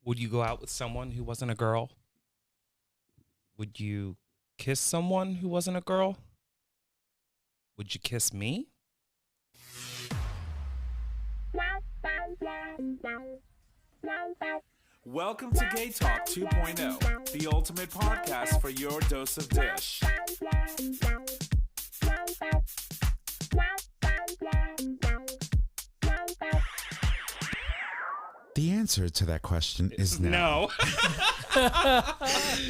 Would you go out with someone who wasn't a girl? Would you kiss someone who wasn't a girl? Would you kiss me? Welcome to GayTalk 2.0, the ultimate podcast for your dose of dish. The answer to that question is no.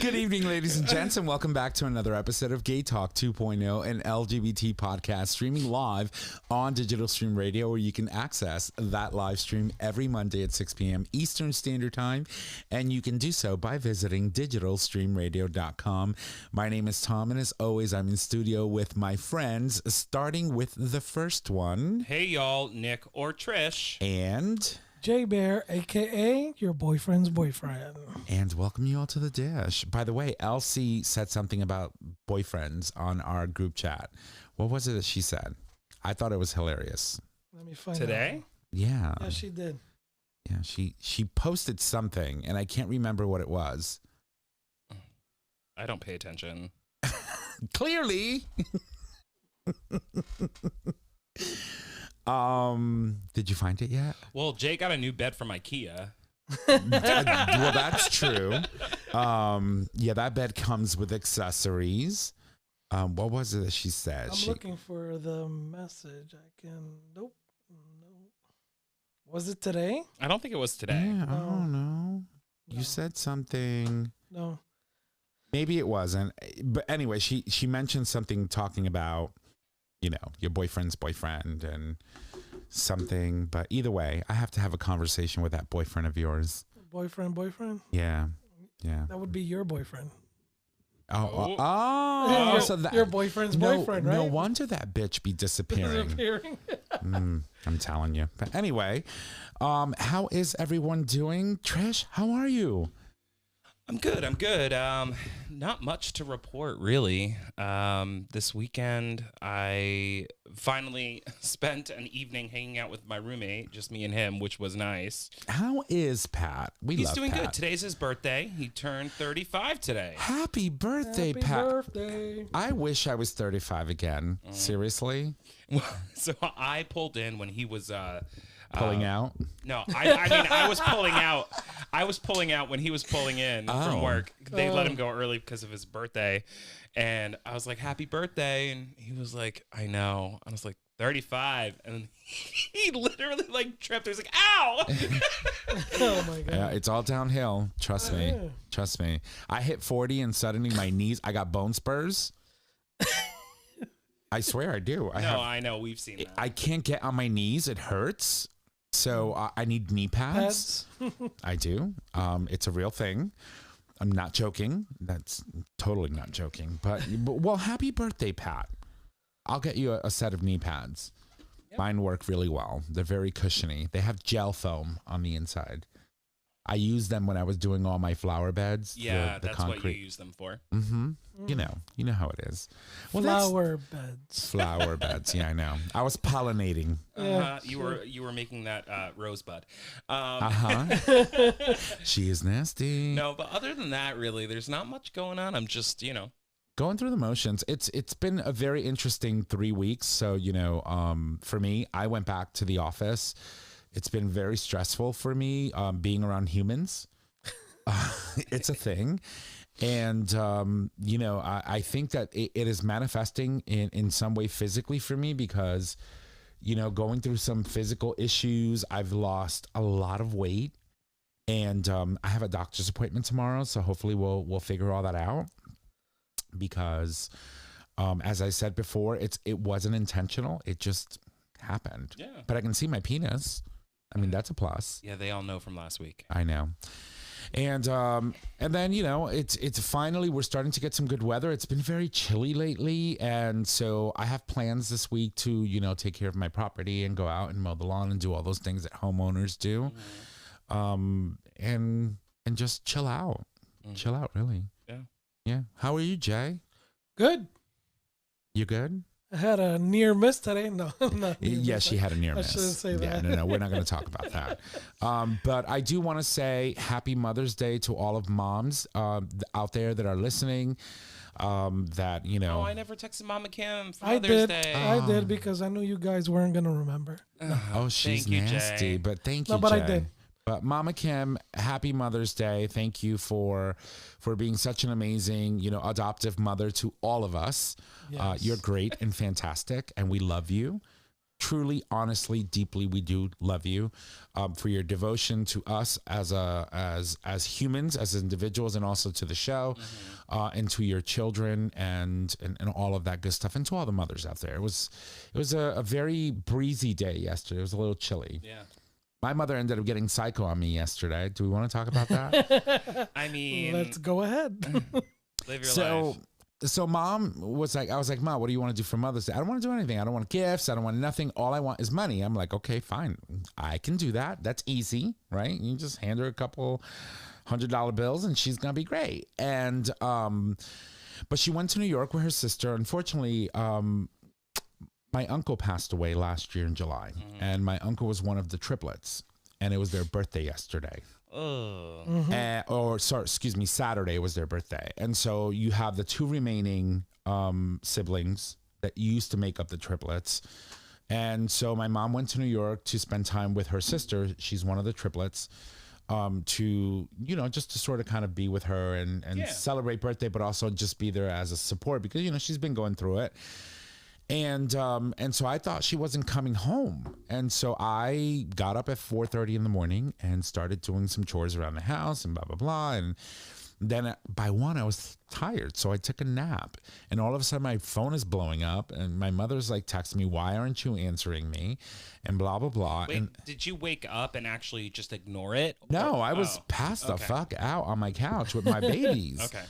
Good evening, ladies and gents, and welcome back to another episode of GayTalk 2.0, an LGBT podcast streaming live on Digital Stream Radio, where you can access that live stream every Monday at 6 p.m. Eastern Standard Time, and you can do so by visiting digitalstreamradio.com. My name is Tom, and as always, I'm in studio with my friends, starting with the first one. Hey, y'all, Nick or Trish. And J-Bear, a.k.a. your boyfriend's boyfriend. And welcome you all to the dish. By the way, Elsie said something about boyfriends on our group chat. What was it that she said? I thought it was hilarious. Let me find Today? out. Yeah. Yeah, she did. Yeah, she posted something, and I can't remember what it was. I don't pay attention. Clearly. Did you find it yet? Well, Jay got a new bed from IKEA. Well, that's true. Yeah, that bed comes with accessories. What was it that she said? I'm looking for the message. Nope. No. Was it today? I don't think it was today. Yeah, I No. don't know. You said something. No. Maybe it wasn't. But anyway, she mentioned something talking about, you know, your boyfriend's boyfriend and something. But either way, I have to have a conversation with that boyfriend of yours. Boyfriend? Yeah. That would be your boyfriend. Oh, so that your boyfriend's boyfriend, right? No wonder that bitch be disappearing. I'm telling you. But anyway, how is everyone doing? Trish, how are you? I'm good. Not much to report, really. This weekend, I finally spent an evening hanging out with my roommate, just me and him, which was nice. How is Pat? He's love doing Pat. good. Today's his birthday. He turned 35 today. Happy birthday, Happy Pat. birthday. I wish I was 35 again. Seriously? So I pulled in when he was... Pulling out? No, I mean, I was pulling out. I was pulling out when he was pulling in from work. They let him go early because of his birthday. And I was like, happy birthday. And he was like, I know. I was like, 35. And he literally like tripped. He was like, ow. Oh, my God. Yeah, it's all downhill. Trust me. Yeah. Trust me. I hit 40 and suddenly my knees, I got bone spurs. I swear I do. I know. We've seen that. I can't get on my knees. It hurts. So I need knee pads. I do. It's a real thing. I'm not joking. That's totally not joking. But well, happy birthday, Pat. I'll get you a set of knee pads. Yep. Mine work really well. They're very cushiony. They have gel foam on the inside. I used them when I was doing all my flower beds. Yeah, the that's concrete. what you use them for. Mm-hmm. You know how it is. Well, Flower beds. Flower beds. Yeah, I know. I was pollinating. You were making that rosebud. She is nasty. No, but other than that, really, there's not much going on. I'm just, going through the motions. It's been a very interesting 3 weeks. So, for me, I went back to the office. It's been very stressful for me being around humans. It's a thing. And, I think that it is manifesting in some way physically for me because, going through some physical issues, I've lost a lot of weight and I have a doctor's appointment tomorrow. So hopefully we'll figure all that out because, as I said before, it wasn't intentional. It just happened. Yeah. But I can see my penis. I mean, that's a plus. Yeah, they all know from last week. I know. And then, it's finally, we're starting to get some good weather. It's been very chilly lately. And so I have plans this week to, take care of my property and go out and mow the lawn and do all those things that homeowners do. Mm-hmm. And just chill out. Mm-hmm. Chill out, really. Yeah. Yeah. How are you, Jay? Good. You good? I had a near miss today. No, not near Yes, miss. she had a near I miss. shouldn't say Yeah, that. no, we're not going to talk about that. But I do want to say happy Mother's Day to all of moms out there that are listening. That, you know. Oh, I never texted Mama Kim for I Mother's did. Day. I did because I knew you guys weren't gonna remember. Oh, she's Thank you, nasty. Jay. But thank you, No, but Jay. I did. But Mama Kim, happy Mother's Day. Thank you for being such an amazing, you know, adoptive mother to all of us. Yes. You're great and fantastic, and we love you. Truly, honestly, deeply, we do love you for your devotion to us as humans, as individuals, and also to the show, and to your children, and all of that good stuff, and to all the mothers out there. It was a very breezy day yesterday. It was a little chilly. Yeah. My mother ended up getting psycho on me yesterday. Do we want to talk about that? I mean, Let's go ahead. live your life. So mom was like, I was like, Mom, what do you want to do for Mother's Day? I don't want to do anything. I don't want gifts. I don't want nothing. All I want is money. I'm like, okay, fine. I can do that. That's easy, right? You just hand her a couple $100 bills and she's going to be great. And, but she went to New York with her sister. Unfortunately, my uncle passed away last year in July, and my uncle was one of the triplets, and it was their birthday yesterday. Oh. Saturday was their birthday. And so you have the two remaining siblings that used to make up the triplets. And so my mom went to New York to spend time with her sister. She's one of the triplets. To, you know, just to sort of kind of be with her and celebrate birthday, but also just be there as a support because, you know, she's been going through it. And so I thought she wasn't coming home. And so I got up at 4:30 in the morning and started doing some chores around the house and blah, blah, blah. And then by 1, I was tired. So I took a nap. And all of a sudden my phone is blowing up and my mother's like texting me, why aren't you answering me? And blah, blah, blah. Wait, and did you wake up and actually just ignore it? no, I was passed the fuck out on my couch with my babies. Okay.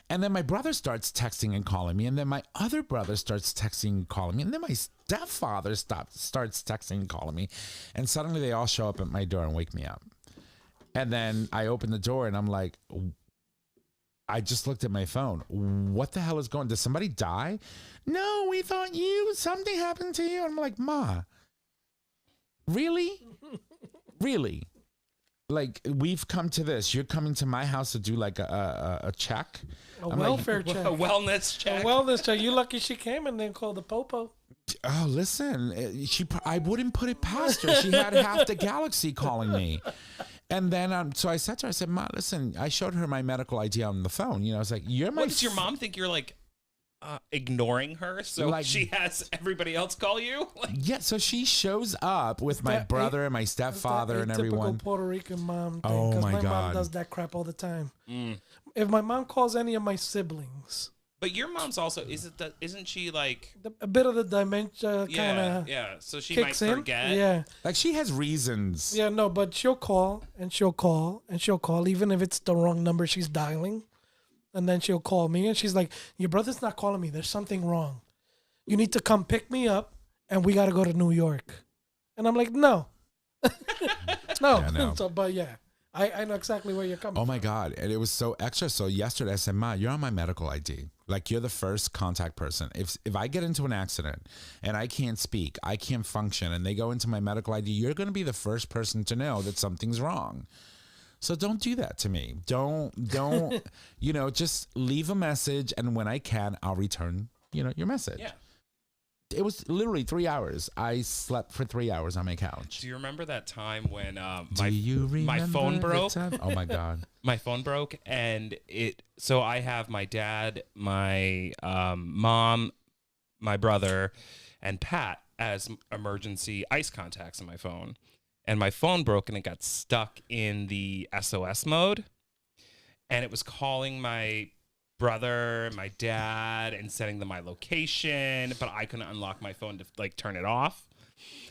And then my brother starts texting and calling me. And then my other brother starts texting and calling me. And then my stepfather starts texting and calling me. And suddenly they all show up at my door and wake me up. And then I open the door and I'm like, I just looked at my phone. What the hell is going on? Did somebody die? No, we thought something happened to you. And I'm like, Ma, really? Really? Like, we've come to this. You're coming to my house to do like a check? A welfare check. A wellness check. A wellness check. You lucky she came and then called the popo. Oh, listen, I wouldn't put it past her. She had half the galaxy calling me. And then, so I said to her, I said, Ma, listen, I showed her my medical ID on the phone. You know, I was like, What does your mom think you're like ignoring her? So Like- she has everybody else call you? Like, yeah, so she shows up with my brother and my stepfather and everyone. Typical Puerto Rican mom thing. Oh, 'cause my mom God. does that crap all the time. If my mom calls any of my siblings, but your mom's also, isn't she like, a bit of the dementia kind of yeah, so she might kicks in. forget. Yeah. Like, she has reasons. Yeah, no, but she'll call and she'll call and she'll call, even if it's the wrong number she's dialing. And then she'll call me and she's like, your brother's not calling me. There's something wrong. You need to come pick me up and we got to go to New York. And I'm like, no. No. Yeah, no. So, but yeah, I know exactly where you're coming Oh from. my God. And it was so extra. So yesterday I said, Ma, you're on my medical ID. Like, you're the first contact person. If I get into an accident and I can't speak, I can't function, and they go into my medical ID, you're going to be the first person to know that something's wrong. So don't do that to me. Don't, you know, just leave a message. And when I can, I'll return, you know, your message. Yeah. It was literally 3 hours. I slept for 3 hours on my couch. Do you remember that time when my phone broke? Oh my God. My phone broke, and so I have my dad, my mom, my brother, and Pat as emergency ice contacts on my phone. And my phone broke and it got stuck in the SOS mode. And it was calling my brother, my dad, and sending them my location, but I couldn't unlock my phone to like turn it off.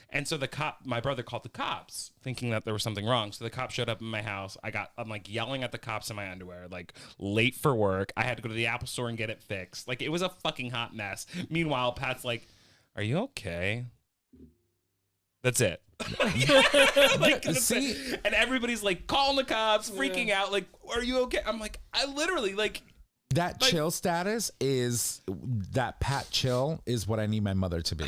And so my brother called the cops thinking that there was something wrong. So the cops showed up in my house. I'm like yelling at the cops in my underwear, like late for work. I had to go to the Apple store and get it fixed. Like, it was a fucking hot mess. Meanwhile, Pat's like, are you okay? That's it. Like, See? and everybody's like calling the cops, freaking out, like, are you okay? I'm like, I literally, like, That chill status is that Pat chill is what I need my mother to be.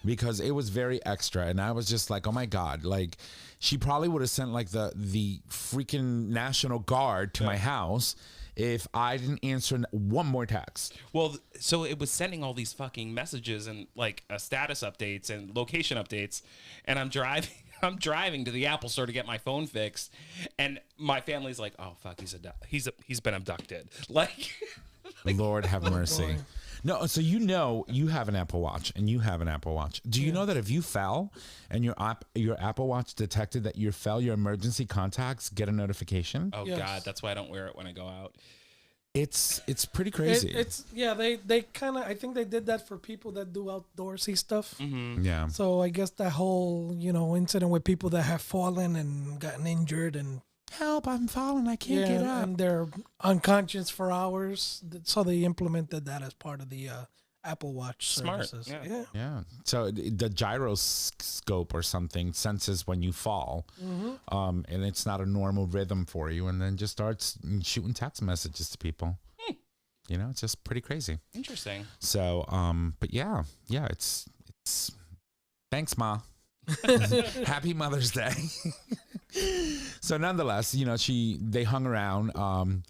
Because it was very extra, and I was just like, oh my God, like she probably would have sent like the freaking National Guard to my house if I didn't answer one more text. Well, so it was sending all these fucking messages and like status updates and location updates, and I'm driving to the Apple store to get my phone fixed, and my family's like, "Oh fuck, he's been abducted." Like, Lord have mercy. No, so you have an Apple Watch and you have an Apple Watch. Do you know that if you fell and your Apple Watch detected that you fell, your emergency contacts get a notification? Oh God, that's why I don't wear it when I go out. It's pretty crazy. They kind of, I think they did that for people that do outdoorsy stuff. Mm-hmm. Yeah. So I guess that whole incident with people that have fallen and gotten injured and Help, I'm falling, I can't get up. and they're unconscious for hours. So they implemented that as part of the Apple Watch Smart. services. Yeah. So the gyroscope or something senses when you fall, and it's not a normal rhythm for you, and then just starts shooting text messages to people. It's just pretty crazy. Interesting. So, but yeah, it's. Thanks, Ma. Happy Mother's Day. So nonetheless, they hung around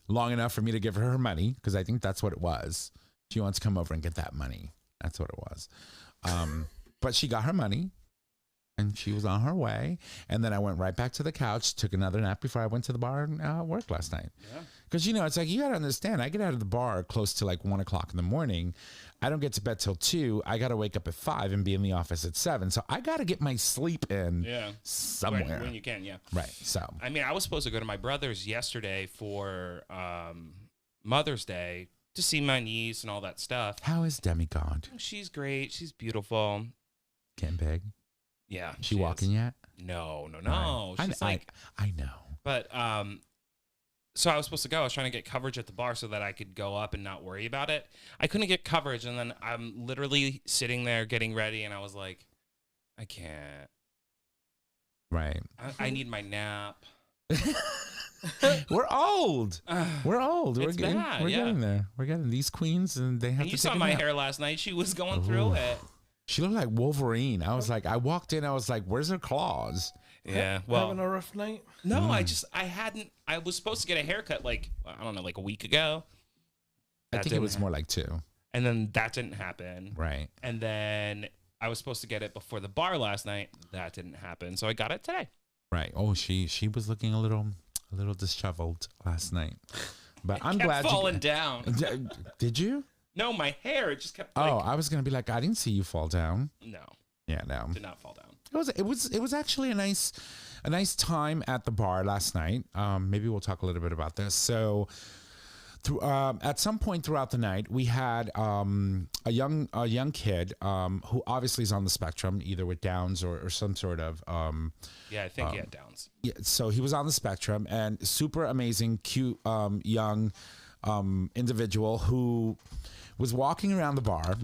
long enough for me to give her money, because I think that's what it was. She wants to come over and get that money. That's what it was. But she got her money and she was on her way. And then I went right back to the couch, took another nap before I went to the bar and work last night. Yeah. Because, it's like, you got to understand, I get out of the bar close to like 1 o'clock in the morning. I don't get to bed till 2. I got to wake up at 5 and be in the office at 7. So I got to get my sleep in somewhere. When you can, yeah. Right. So, I mean, I was supposed to go to my brother's yesterday for Mother's Day to see my niece and all that stuff. How is Demigod? She's great. She's beautiful. Getting big? Yeah. She walking yet? No. Right. She's I know. But so I was supposed to go. I was trying to get coverage at the bar so that I could go up and not worry about it. I couldn't get coverage, and then I'm literally sitting there getting ready, and I was like, I can't. Right. I need my nap. We're old. We're old. It's bad, we're getting there. We're getting these queens, and they have and to. You saw my hair last night. She was going through it. She looked like Wolverine. I walked in. I was like, "Where's her claws?" Yeah. Well, having a rough night. No, I was supposed to get a haircut like a week ago. I think it was more like 2. And then that didn't happen. Right. And then I was supposed to get it before the bar last night. That didn't happen. So I got it today. Right. Oh, she was looking a little disheveled last night. But I'm glad falling down. Did you? No, my hair just kept. I was gonna be like, I didn't see you fall down. No. Yeah, no. Did not fall down. It was actually a nice time at the bar last night. Maybe we'll talk a little bit about this. So, at some point throughout the night, we had a young kid who obviously is on the spectrum, either with Downs or some sort of. Yeah, I think he had Downs. Yeah, so he was on the spectrum, and super amazing, cute, young individual who was walking around the bar.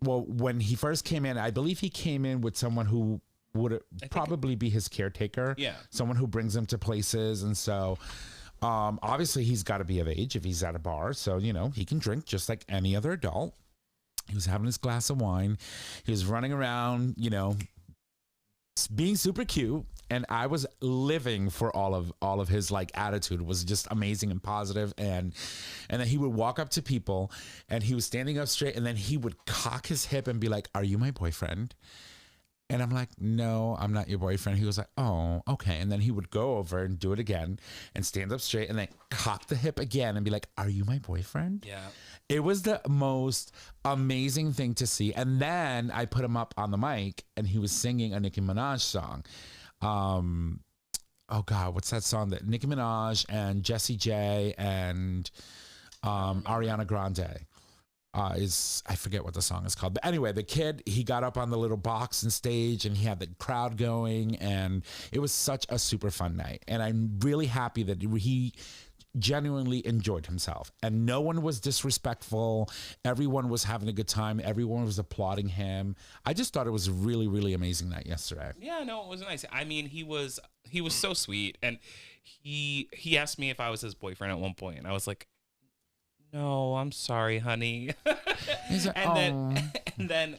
Well, when he first came in, I believe he came in with someone who would probably be his caretaker. Yeah. Someone who brings him to places. And so obviously he's got to be of age if he's at a bar. So, he can drink just like any other adult. He was having his glass of wine. He was running around, being super cute. And I was living for all of his attitude. It was just amazing and positive. And then he would walk up to people and he was standing up straight, and then he would cock his hip and be like, "Are you my boyfriend?" And I'm like, "No, I'm not your boyfriend." He was like, "Oh, okay." And then he would go over and do it again and stand up straight and then cock the hip again and be like, "Are you my boyfriend?" Yeah. It was the most amazing thing to see. And then I put him up on the mic and he was singing a Nicki Minaj song. Oh God, what's that song that Nicki Minaj and Jessie J and Ariana Grande I forget what the song is called. But anyway, the kid, he got up on the little box and stage and he had the crowd going, and it was such a super fun night. And I'm really happy that he genuinely enjoyed himself and no one was disrespectful. Everyone was having a good time. Everyone was applauding him. I just thought it was a really, really amazing night yesterday. Yeah, no, it was nice. I mean, he was so sweet, and he asked me if I was his boyfriend at one point, and I was like, no, I'm sorry, honey. He's like, And then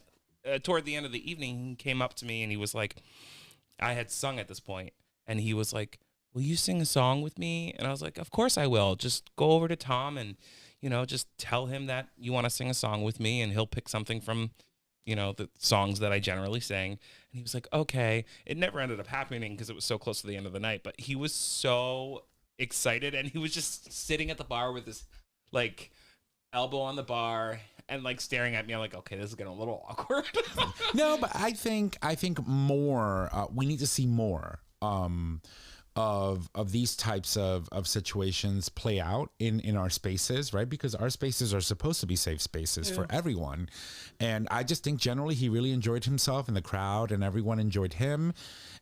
toward the end of the evening, he came up to me and he was like, I had sung at this point, and he was like, will you sing a song with me? And I was like, of course I will. Just go over to Tom and, just tell him that you want to sing a song with me, and he'll pick something from, the songs that I generally sing. And he was like, okay. It never ended up happening because it was so close to the end of the night, but he was so excited, and he was just sitting at the bar with his like elbow on the bar and like staring at me. I'm like, okay, this is getting a little awkward. No, but I think more. We need to see more of these types of situations play out in our spaces, right? Because our spaces are supposed to be safe spaces for everyone, and I just think generally he really enjoyed himself in the crowd, and everyone enjoyed him,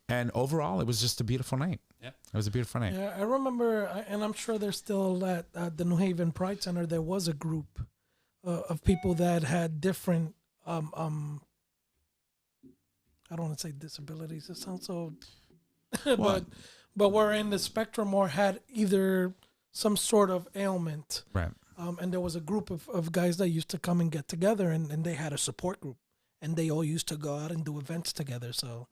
and overall it was just a beautiful night. Yeah, it was a beautiful night. Yeah, I remember, and I'm sure there's still at the New Haven Pride Center. There was a group of people that had different I don't want to say disabilities. It sounds so, but were in the spectrum or had either some sort of ailment. Right. And there was a group of guys that used to come and get together, and they had a support group, and they all used to go out and do events together. So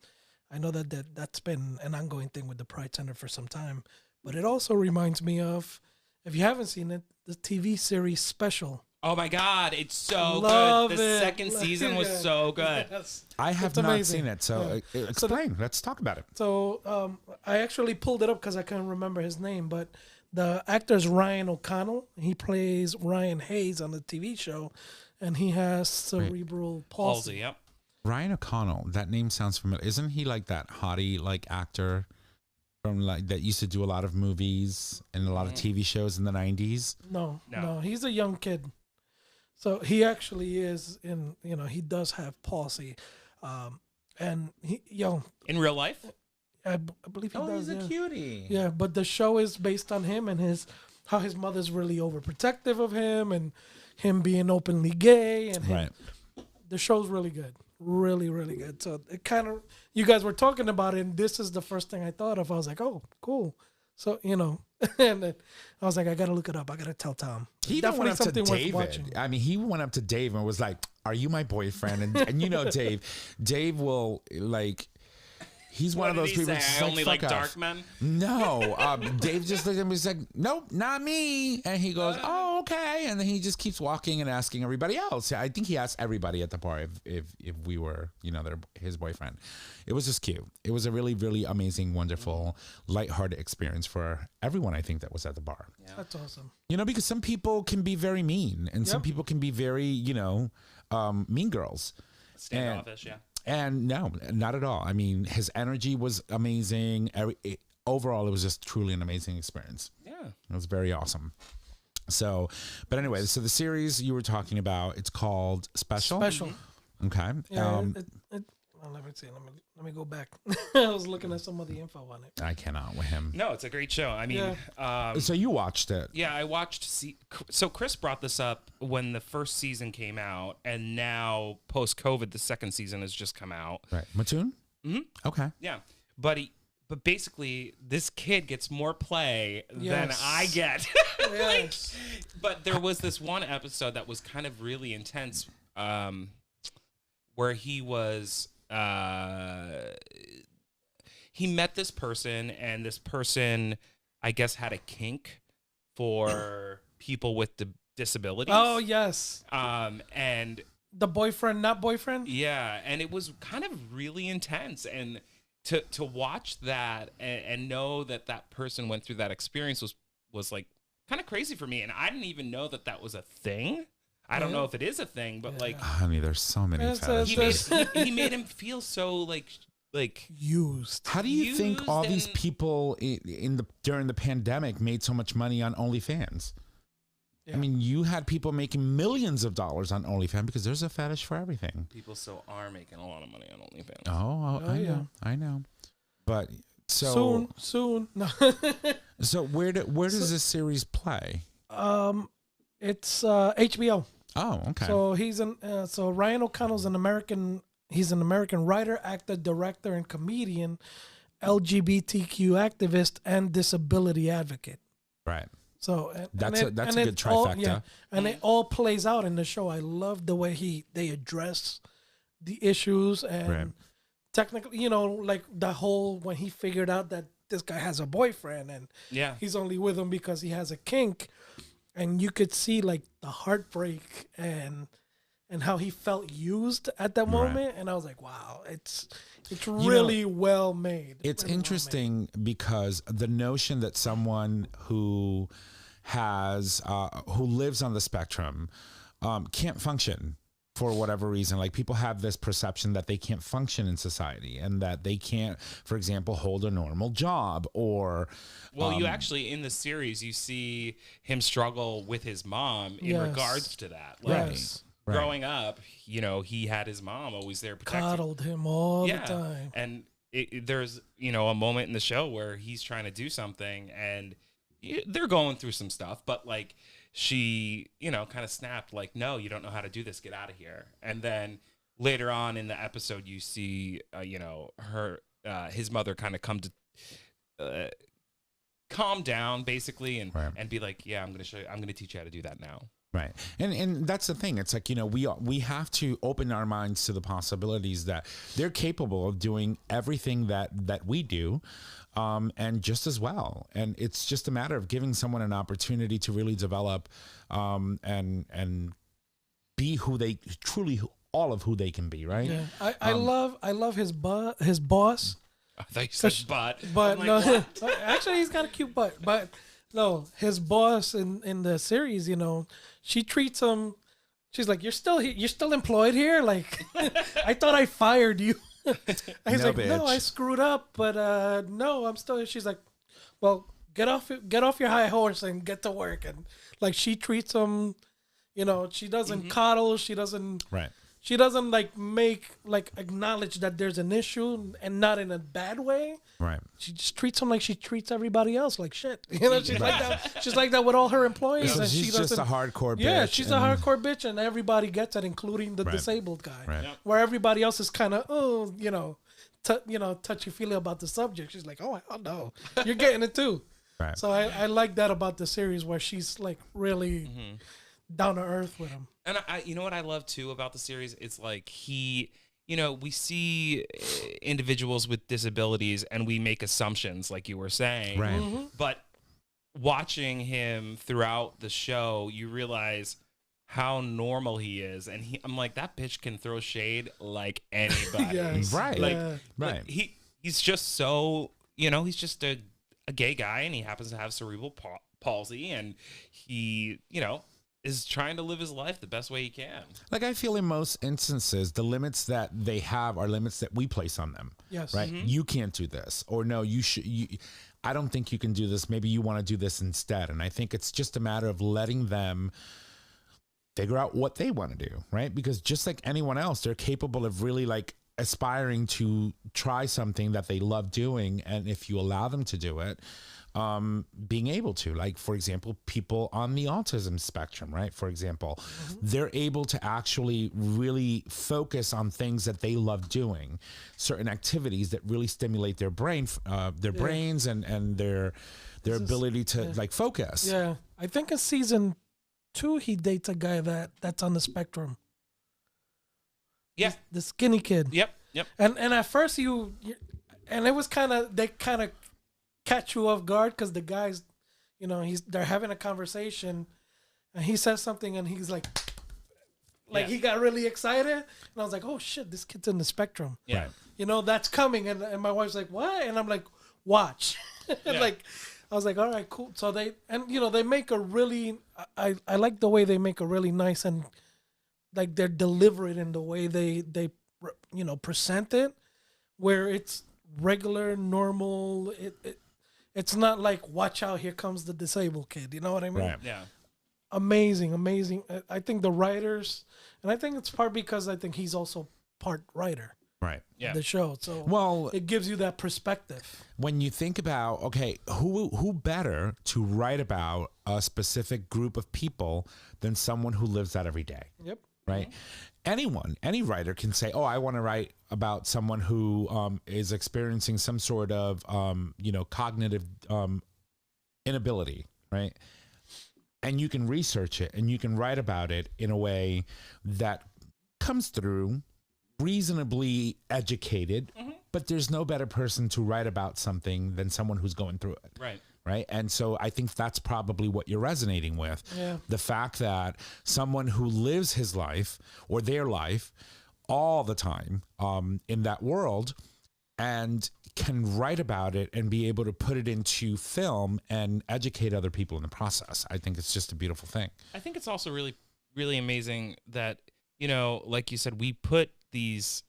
I know that's been an ongoing thing with the Pride Center for some time. But it also reminds me of, if you haven't seen it, the TV series Special. Oh my God, it's so Love good. The it. second season was so good. Yes. I have It's not amazing. seen it, so explain. Let's talk about it. So I actually pulled it up because I couldn't remember his name, but the actor is Ryan O'Connell. He plays Ryan Hayes on the TV show, and he has cerebral palsy. Yep. Ryan O'Connell, that name sounds familiar. Isn't he like that hottie like actor from like that used to do a lot of movies and a lot of TV shows in the 90s? No, he's a young kid. So he actually is he does have palsy. And he, in real life? I believe he does. He's a cutie. Yeah, but the show is based on him and how his mother's really overprotective of him and him being openly gay, and Right. The show's really good. Really, really good. So it kind of, you guys were talking about it, and this is the first thing I thought of. I was like, oh, cool. So, and then I was like, I got to look it up. I got to tell Tom. He Definitely went up to something worth David. watching. I mean, he went up to Dave and was like, are you my boyfriend? And Dave will like, he's one of those people. I only like dark men. No, Dave just looked at him. He's like, nope, not me. And he goes, oh, okay. And then he just keeps walking and asking everybody else. I think he asked everybody at the bar if we were, his boyfriend. It was just cute. It was a really, really amazing, wonderful, lighthearted experience for everyone, I think, that was at the bar. Yeah. That's awesome. Because some people can be very mean and some people can be very, mean girls. Standoffish, yeah. And no, not at all. I mean, his energy was amazing. Overall, it was just truly an amazing experience. Yeah. It was very awesome. So, but anyway, so the series you were talking about, it's called Special? Special. Okay. Yeah, let me see. Let me go back. I was looking at some of the info on it. I cannot with him. No, it's a great show. I mean, So you watched it. yeah, I watched. So Chris brought this up when the first season came out, and now post-COVID, the second season has just come out. Right. Mattoon? Mm-hmm. Okay. Yeah, but basically, this kid gets more play than I get. Yes. But there was this one episode that was kind of really intense, where he was. He met this person, and this person, I guess, had a kink for people with disabilities. Oh, yes. And The boyfriend, not boyfriend? yeah, and it was kind of really intense, and to watch that and know that person went through that experience was like kind of crazy for me, and I didn't even know that was a thing. I don't know if it is a thing, but like, Honey, there's so many Yes, fetishes. he made him feel so like Used. How do you think used all these and- people during the pandemic made so much money on OnlyFans? Yeah. I mean, you had people making millions of dollars on OnlyFans because there's a fetish for everything. people still are making a lot of money on OnlyFans. Oh, yeah. I know. But so Soon. No. so where does this series play? It's HBO. Oh, okay. So so Ryan O'Connell's an American. He's an American writer, actor, director, and comedian, LGBTQ activist, and disability advocate. Right. So That's a good trifecta. All, and it all plays out in the show. I love the way they address the issues and technically, like the whole when he figured out that this guy has a boyfriend and he's only with him because he has a kink, and you could see like the heartbreak and how he felt used at that moment, and I was like, wow, it's really well made. It's really interesting because the notion that someone who has who lives on the spectrum can't function for whatever reason. Like, people have this perception that they can't function in society and that they can't, for example, hold a normal job or... Well, you actually, in the series, you see him struggle with his mom in regards to that. Like, growing up, he had his mom always there protecting. Coddled him all the time. And there's, a moment in the show where he's trying to do something and they're going through some stuff, but like, she, kind of snapped like, no, you don't know how to do this. Get out of here. And then later on in the episode, you see, his mother kind of come to calm down basically and be like, yeah, I'm going to teach you how to do that now. Right. And that's the thing. It's like, we have to open our minds to the possibilities that they're capable of doing everything that we do. And just as well. And it's just a matter of giving someone an opportunity to really develop and be who they truly, all of who they can be, right? Yeah. I love his boss. I thought you said butt. But like, no, actually he's got a cute butt. But no, his boss in the series, she treats him. She's like, you're still employed here. Like, I thought I fired you. And he's like, bitch. No, I screwed up, but no, I'm still. She's like, well, get off your high horse and get to work. And like, she treats him, she doesn't coddle. She doesn't. Right. She doesn't acknowledge that there's an issue and not in a bad way. Right. She just treats him like she treats everybody else like shit. She's like that. She's like that with all her employees. So and she's just a hardcore bitch. Yeah, she's a hardcore bitch, and everybody gets it, including the disabled guy. Right. Yep. Where everybody else is kind of, touchy feely about the subject. She's like, oh no, you're getting it too. Right. So I like that about the series where she's like really down to earth with him. And you know what I love too about the series? It's like we see individuals with disabilities and we make assumptions, like you were saying. Right. Mm-hmm. But watching him throughout the show, you realize how normal he is. And I'm like, that bitch can throw shade like anybody. Yes. Right. Like, right. He's just so, he's just a gay guy and he happens to have cerebral palsy and he, is trying to live his life the best way he can. Like, I feel in most instances, the limits that they have are limits that we place on them. Yes. Right? Mm-hmm. You can't do this. Or no, I don't think you can do this. Maybe you want to do this instead. And I think it's just a matter of letting them figure out what they want to do, right? Because just like anyone else, they're capable of really like aspiring to try something that they love doing. And if you allow them to do it, being able to, like, for example, people on the autism spectrum, right? For example, they're able to actually really focus on things that they love doing, certain activities that really stimulate their brains and their ability to like focus. Yeah. I think in season 2, he dates a guy that's on the spectrum. Yeah. The skinny kid. Yep. And at first and it was they kind of catch you off guard because the guy's, they're having a conversation and he says something and he's like he got really excited and I was like, oh shit, this kid's in the spectrum. Yeah. That's coming and my wife's like, what? And I'm like, watch. Like, I was like, all right, cool. So they make a really, I like the way they make a really nice and like they're deliberate in the way they present it, where it's regular, normal. It's not like, watch out, here comes the disabled kid. You know what I mean? Right. Yeah. Amazing. I think the writers, and I think it's part because I think he's also part writer. Right. Yeah. The show. So it gives you that perspective. When you think about, okay, who better to write about a specific group of people than someone who lives that every day? Yep. Right. Mm-hmm. Any writer can say, oh, I want to write about someone who is experiencing some sort of, cognitive inability, right? and you can research it and you can write about it in a way that comes through reasonably educated, but there's no better person to write about something than someone who's going through it. Right. And so I think that's probably what you're resonating with. Yeah. The fact that someone who lives his life or their life all the time in that world and can write about it and be able to put it into film and educate other people in the process. I think it's just a beautiful thing. I think it's also really, really amazing that, you know, like you said, we put these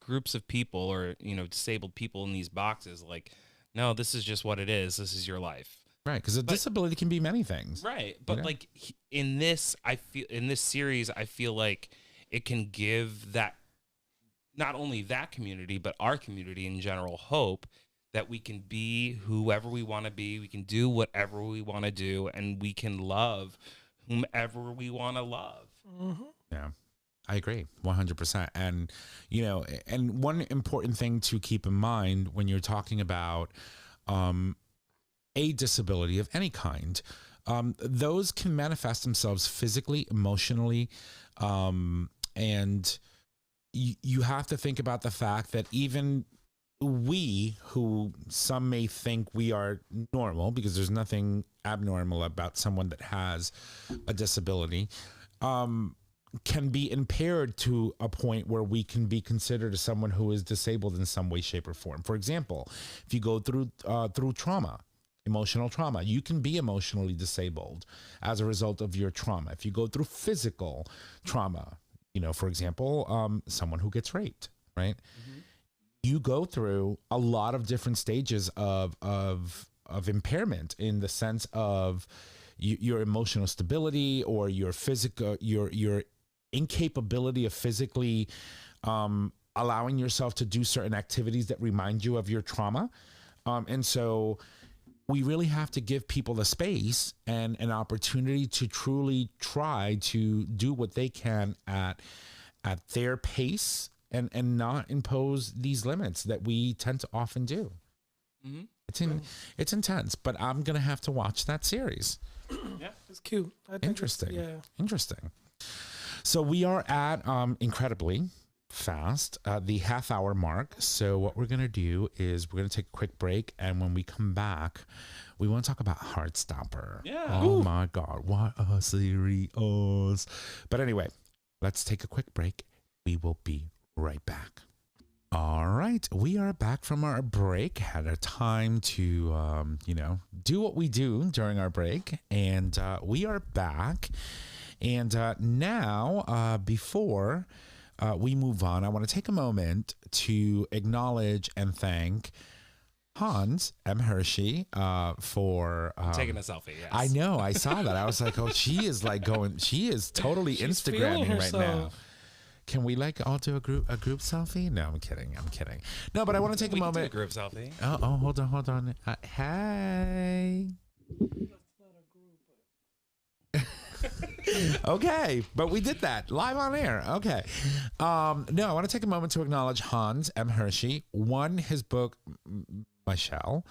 groups of people or, you know, disabled people in these boxes. Like, no, this is just what it is. This is your life. Right. Because a disability can be many things. Right. But like in this series, I feel like it can give that, not only that community, but our community in general, hope that we can be whoever we want to be. We can do whatever we want to do, and we can love whomever we want to love. Mm-hmm. Yeah, I agree 100%. And, you know, and one important thing to keep in mind when you're talking about a disability of any kind, those can manifest themselves physically, emotionally, and you have to think about the fact that even we, who some may think we are normal, because there's nothing abnormal about someone that has a disability, can be impaired to a point where we can be considered as someone who is disabled in some way, shape, or form. For example, if you go through trauma, emotional trauma, you can be emotionally disabled as a result of your trauma. If you go through physical trauma, you know, for example, someone who gets raped, right? Mm-hmm. You go through a lot of different stages of impairment in the sense of your emotional stability or your physical, your incapability of physically allowing yourself to do certain activities that remind you of your trauma. And so we really have to give people the space and an opportunity to truly try to do what they can at their pace and not impose these limits that we tend to often do. Mm-hmm. It's intense, but I'm going to have to watch that series. Yeah, it's cute. Interesting. Interesting. So we are at incredibly fast the half-hour mark. So what we're going to do is we're going to take a quick break, and when we come back, we want to talk about Heartstopper. Yeah. Oh my God, what a series! But anyway, let's take a quick break. We will be right back. All right, we are back from our break. Had a time to do what we do during our break, and we are back. And now, before we move on, I want to take a moment to acknowledge and thank Hans M. Hershey for taking a selfie. Yes. I know, I saw that. I was like, oh, she is totally She's Instagramming right herself. now. Can we all do a group selfie? No, I'm kidding. No, but I want to take a moment. Can do a group selfie. Oh, hold on. Hey. Okay, but we did that live on air. Okay. No, I want to take a moment to acknowledge Hans M. Hershey. One, his book, Michelle,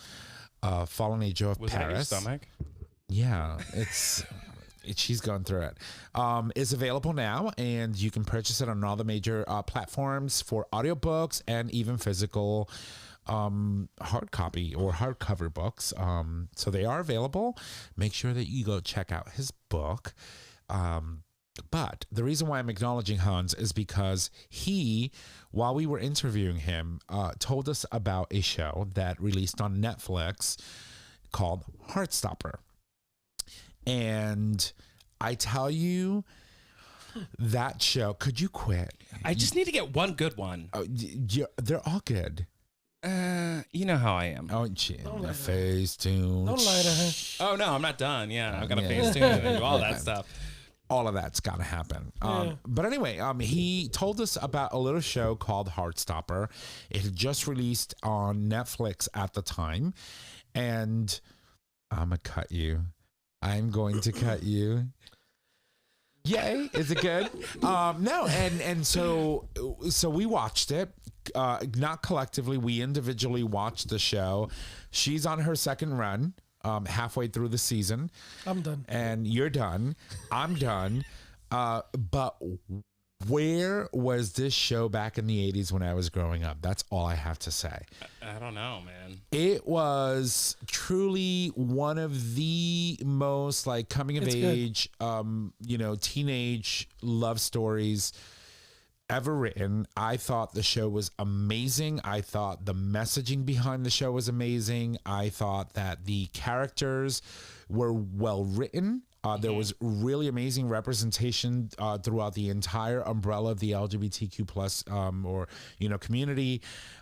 Fallen Angel of Was Paris. that your stomach? Yeah, she's going through it. Is available now, and you can purchase it on all the major platforms for audiobooks and even physical hard copy or hardcover books. So they are available. Make sure that you go check out his book. But the reason why I'm acknowledging Hans is because he, while we were interviewing him, told us about a show that released on Netflix called Heartstopper. And I tell you, that show, could you quit? I just need to get one good one. They're all good. You know how I am. Oh, gee, the face tune. Don't lie to her. Oh no, I'm not done. Yeah, I've got a face tune and do all that stuff. All of that's got to happen. But anyway, he told us about a little show called Heartstopper. It had just released on Netflix at the time, and I'm gonna cut you. I'm going to cut you. Yay. Is it good? No. And so we watched it, not collectively. We individually watched the show. She's on her second run. halfway through the season. I'm done. And you're done. I'm done. But where was this show back in the 80s when I was growing up? That's all I have to say. I don't know, man. It was truly one of the most like coming of age, teenage love stories ever written. I thought the show was amazing. I thought the messaging behind the show was amazing. I thought that the characters were well written. There was really amazing representation throughout the entire umbrella of the LGBTQ plus community,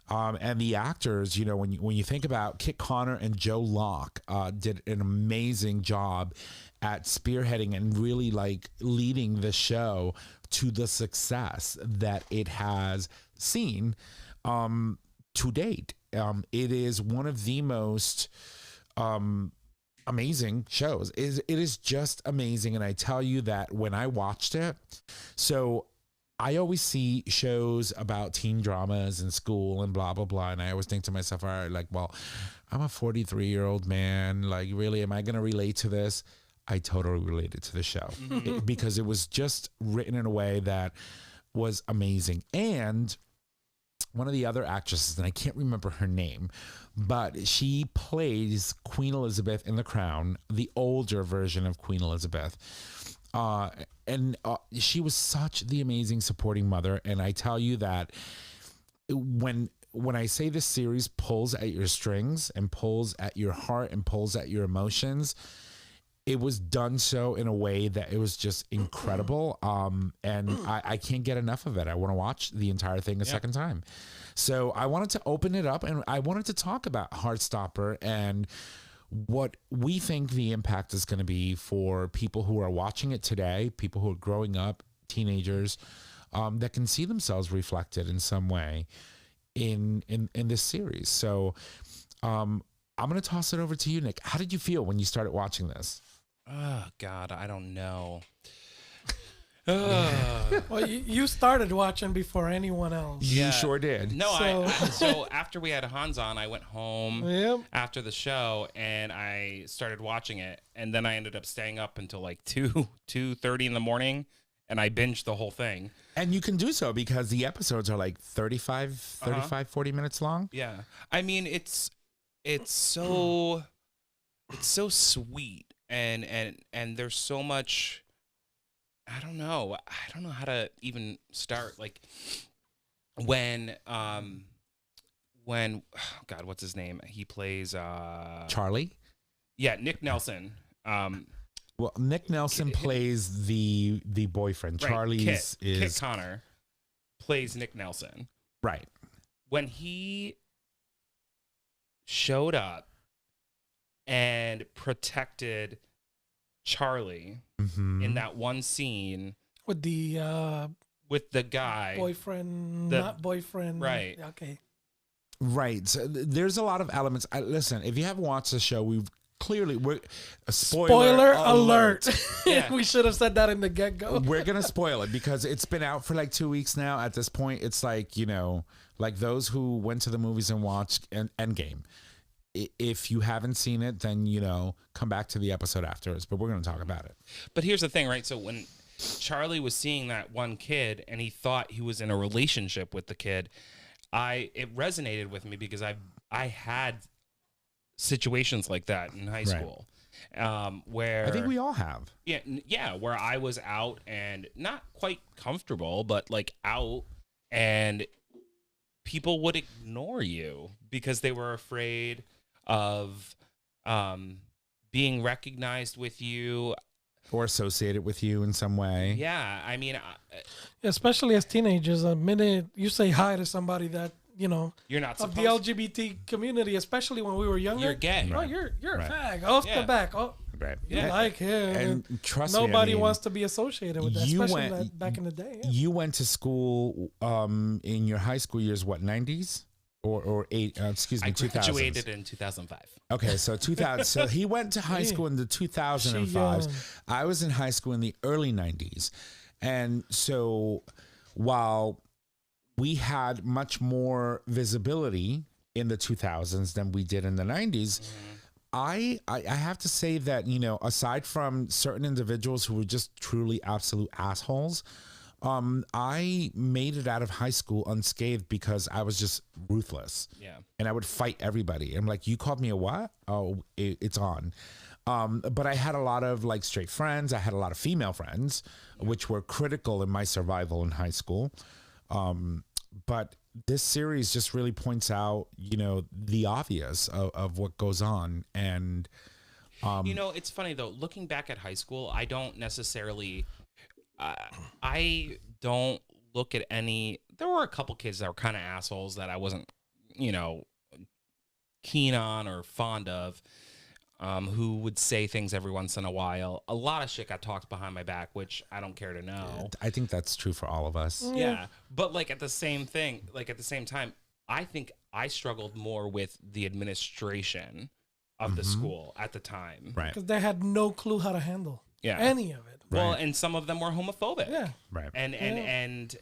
and the actors. You know, when you think about Kit Connor and Joe Locke, did an amazing job at spearheading and really like leading the show to the success that it has seen to date. It is one of the most amazing shows. It is just amazing. And I tell you that when I watched it, so I always see shows about teen dramas in school and blah, blah, blah. And I always think to myself, all right, like, well, I'm a 43-year-old man. Like, really, am I going to relate to this? I totally related to the show because it was just written in a way that was amazing. And one of the other actresses, and I can't remember her name, but she plays Queen Elizabeth in The Crown, the older version of Queen Elizabeth. And she was such the amazing supporting mother. And I tell you that when I say this series pulls at your strings and pulls at your heart and pulls at your emotions, it was done so in a way that it was just incredible. And I can't get enough of it. I want to watch the entire thing a second time. So I wanted to open it up and I wanted to talk about Heartstopper and what we think the impact is going to be for people who are watching it today, people who are growing up, teenagers, that can see themselves reflected in some way in this series. So I'm going to toss it over to you, Nick. How did you feel when you started watching this? Oh, God, I don't know. Well, you started watching before anyone else. You sure did. No, so after we had Hans on, I went home after the show and I started watching it. And then I ended up staying up until like 2:30 in the morning and I binged the whole thing. And you can do so because the episodes are like 35, 40 minutes long. Yeah. I mean, it's so sweet and there's so much. I don't know how to even start. Like when God, what's his name? He plays Charlie. Yeah, Nick Nelson. Well, Nick Nelson plays the boyfriend. Right, Charlie's Kit Connor plays Nick Nelson. Right. When he showed up and protected Charlie in that one scene with the guy boyfriend, not boyfriend, right? Okay, right. So there's a lot of elements. Listen, if you haven't watched the show, we're spoiler alert. Yeah. We should have said that in the get-go. We're gonna spoil it because it's been out for like 2 weeks now. At this point, it's like like those who went to the movies and watched Endgame. If you haven't seen it, then, come back to the episode afterwards, but we're going to talk about it. But here's the thing, right? So when Charlie was seeing that one kid and he thought he was in a relationship with the kid, it resonated with me because I had situations like that in high school. Where I think we all have. Yeah, where I was out and not quite comfortable, but like out and people would ignore you because they were afraid of being recognized with you or associated with you in some way. Yeah, I mean, especially as teenagers, the minute you say hi to somebody that you're not of the LGBT community, especially when we were younger, you're gay. Oh, you're a fag off the back. Oh, right. You like him. And trust nobody me, wants to be associated with that, especially back in the day. Yeah. You went to school in your high school years, what, 90s? Or 2000s? I graduated in 2005. Okay, so 2000. So he went to high school in the 2005s. I was in high school in the early 90s. And so while we had much more visibility in the 2000s than we did in the 90s, I have to say that, you know, aside from certain individuals who were just truly absolute assholes, I made it out of high school unscathed because I was just ruthless. Yeah. And I would fight everybody. I'm like, you called me a what? Oh, it's on. But I had a lot of like straight friends. I had a lot of female friends, which were critical in my survival in high school. But this series just really points out, you know, the obvious of what goes on. And, you know, it's funny though, looking back at high school, I don't necessarily, I don't look at any, there were a couple kids that were kind of assholes that I wasn't, you know, keen on or fond of, who would say things every once in a while. A lot of shit got talked behind my back, which I don't care to know. I think that's true for all of us. Yeah. But like at the same time, I think I struggled more with the administration of the school at the time. Right. Because they had no clue how to handle any of it. Well, and some of them were homophobic. Yeah. Right. And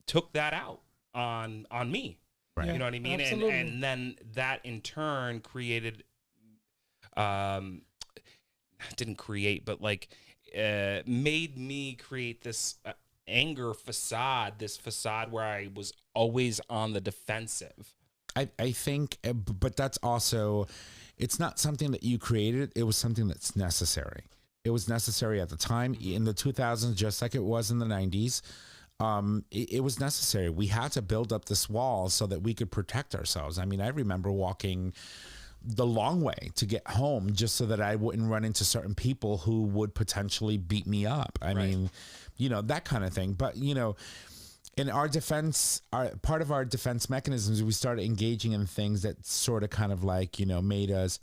took that out on me. Right. You know what I mean? And then that in turn created didn't create, but like made me create this anger facade, this facade where I was always on the defensive. I think, but that's also, it's not something that you created. It was something that's necessary. It was necessary at the time in the 2000s, just like it was in the 90s. It was necessary. We had to build up this wall so that we could protect ourselves. I mean, I remember walking the long way to get home just so that I wouldn't run into certain people who would potentially beat me up. I mean, you know, that kind of thing. But, you know, in our defense, part of our defense mechanisms, we started engaging in things that sort of kind of like, you know, made us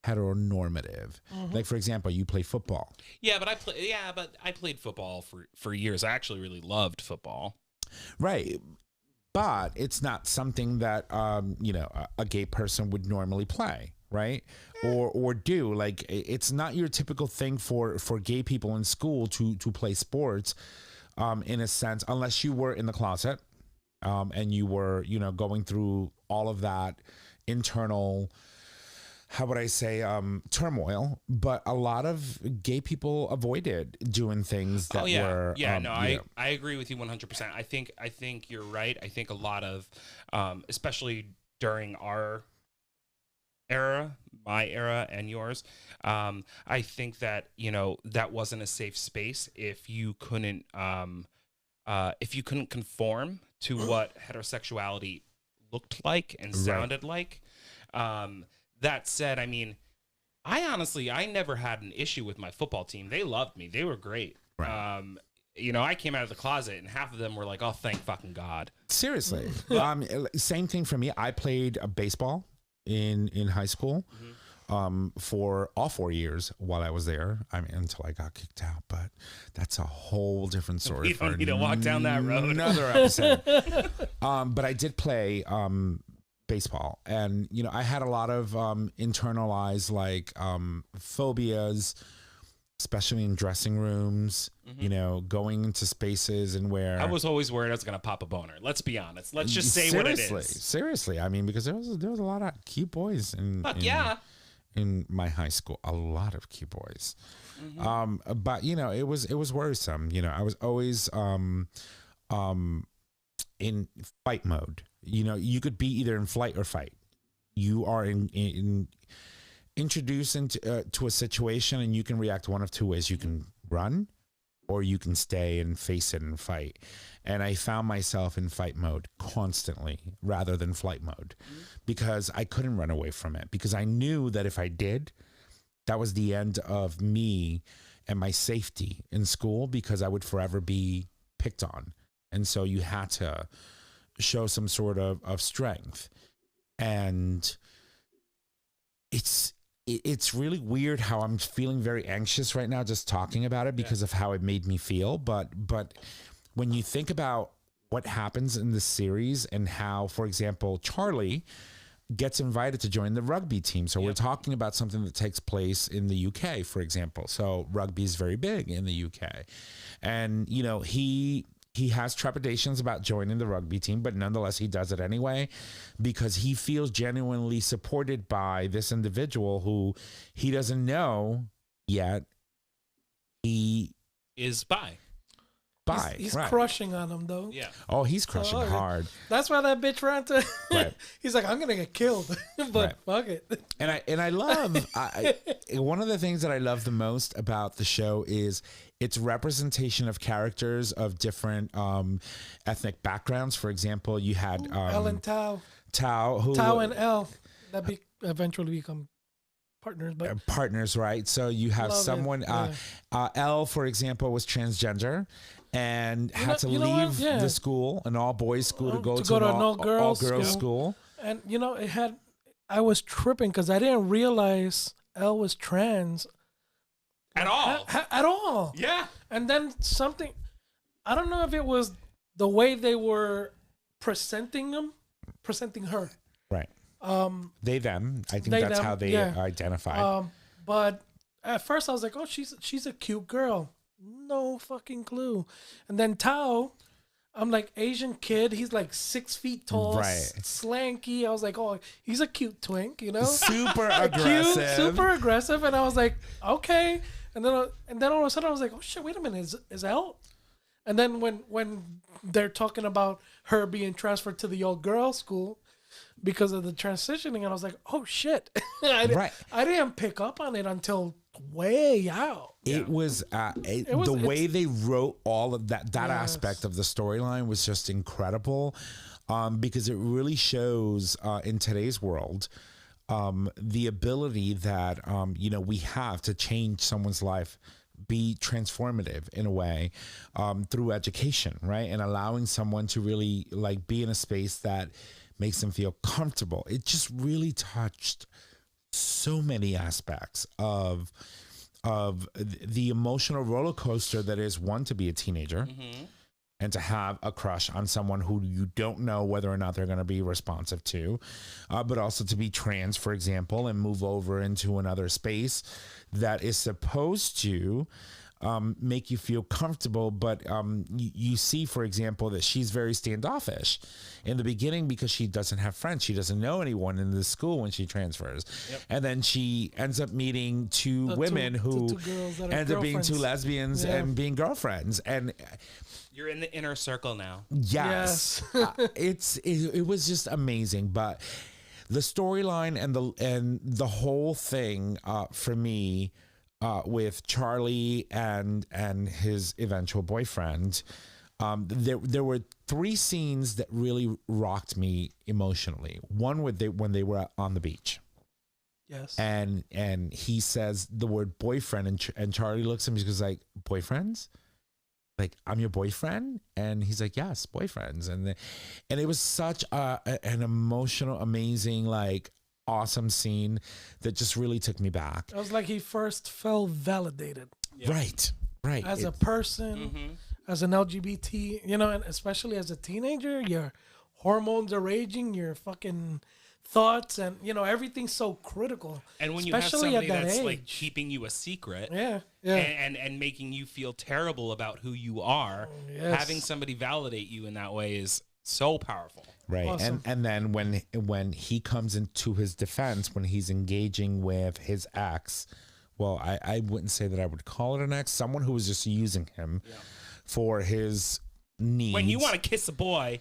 heteronormative. Like, for example, you play football. Yeah, but I played football for years. I actually really loved football. Right. But it's not something that, you know, a gay person would normally play, right? Or do. Like, it's not your typical thing for gay people in school to play sports, in a sense, unless you were in the closet, and you were, you know, going through all of that internal, how would I say, turmoil. But a lot of gay people avoided doing things that were... I agree with you 100%. I think you're right. I think a lot of, especially during our era, my era and yours, I think that, you know, that wasn't a safe space if you couldn't conform to what heterosexuality looked like and sounded like. That said, I mean, I never had an issue with my football team. They loved me. They were great. Right. You know, I came out of the closet and half of them were like, "Oh, thank fucking God." Seriously. Same thing for me. I played baseball in high school for all 4 years while I was there. I mean, until I got kicked out, but that's a whole different story. We don't need to walk down that road. Another episode. But I did play baseball, and you know, I had a lot of internalized like phobias, especially in dressing rooms, you know, going into spaces and where I was always worried I was gonna pop a boner. Let's be honest. Let's just say what it is. Seriously, I mean, because there was a lot of cute boys in my high school, a lot of cute boys. But you know, it was worrisome. You know, I was always in fight mode. You know, you could be either in flight or fight. You are introduced into to a situation, and you can react one of two ways. You can run, or you can stay and face it and fight. And I found myself in fight mode constantly rather than flight mode, because I couldn't run away from it, because I knew that if I did, that was the end of me and my safety in school, because I would forever be picked on. And so you had to show some sort of strength. And it's really weird how I'm feeling very anxious right now just talking about it because of how it made me feel. But when you think about what happens in this series and how, for example, Charlie gets invited to join the rugby team. So we're talking about something that takes place in the UK, for example. So rugby is very big in the UK. And, you know, he he has trepidations about joining the rugby team, but nonetheless, he does it anyway because he feels genuinely supported by this individual who he doesn't know yet. He is bi. He's right. crushing on him though. Yeah. Oh, he's crushing hard. That's why that bitch ran to. Right. He's like, I'm gonna get killed, but fuck it. And I love one of the things that I love the most about the show is its representation of characters of different ethnic backgrounds. For example, you had Elle and Tao. Tao and Elle that eventually become partners, but partners, right? So you have someone. Elle, for example, was transgender and had to leave the school, an all boys school, to go to an all girls school. And I was tripping because I didn't realize Elle was trans at all. At all. Yeah. And then I don't know if it was the way they were presenting her. Right. They them. I think that's how they identify. But at first I was like, oh, she's a cute girl. No fucking clue. And then Tao, I'm like, Asian kid. He's like 6 feet tall, slanky. I was like, oh, he's a cute twink, you know, super aggressive, cute, super aggressive. And I was like, okay. And then all of a sudden I was like, oh shit, wait a minute, is Elle? And then when they're talking about her being transferred to the all girls school because of the transitioning, and I was like, oh shit, I didn't pick up on it until way out. It was the way they wrote all of that aspect of the storyline was just incredible, because it really shows in today's world the ability that we have to change someone's life, be transformative in a way through education, right? And allowing someone to really like be in a space that makes them feel comfortable. It just really touched so many aspects of the emotional roller coaster that is, one, to be a teenager and to have a crush on someone who you don't know whether or not they're going to be responsive to, but also to be trans, for example, and move over into another space that is supposed to make you feel comfortable. But you see, for example, that she's very standoffish in the beginning because she doesn't have friends. She doesn't know anyone in the school when she transfers. Yep. And then she ends up meeting two women who end up being two lesbians and being girlfriends. And you're in the inner circle now. Yes. It was just amazing. But the storyline and the whole thing for me, with Charlie and his eventual boyfriend, there were 3 scenes that really rocked me emotionally. One when they were on the beach. Yes. And he says the word boyfriend, and Charlie looks at him, he's like, boyfriends? Like, I'm your boyfriend? And he's like, yes, boyfriends. And it was such an emotional, amazing, like, awesome scene that just really took me back. It was like he first felt validated. Yeah. Right. As a person, as an LGBT, and especially as a teenager, your hormones are raging, your fucking thoughts, and everything's so critical. And when you have somebody that's like keeping you a secret, and making you feel terrible about who you are, having somebody validate you in that way is so powerful. Right. Awesome. And then when he comes into his defense, when he's engaging with his ex, well, I wouldn't say that I would call it an ex, someone who was just using him for his needs. When you want to kiss a boy,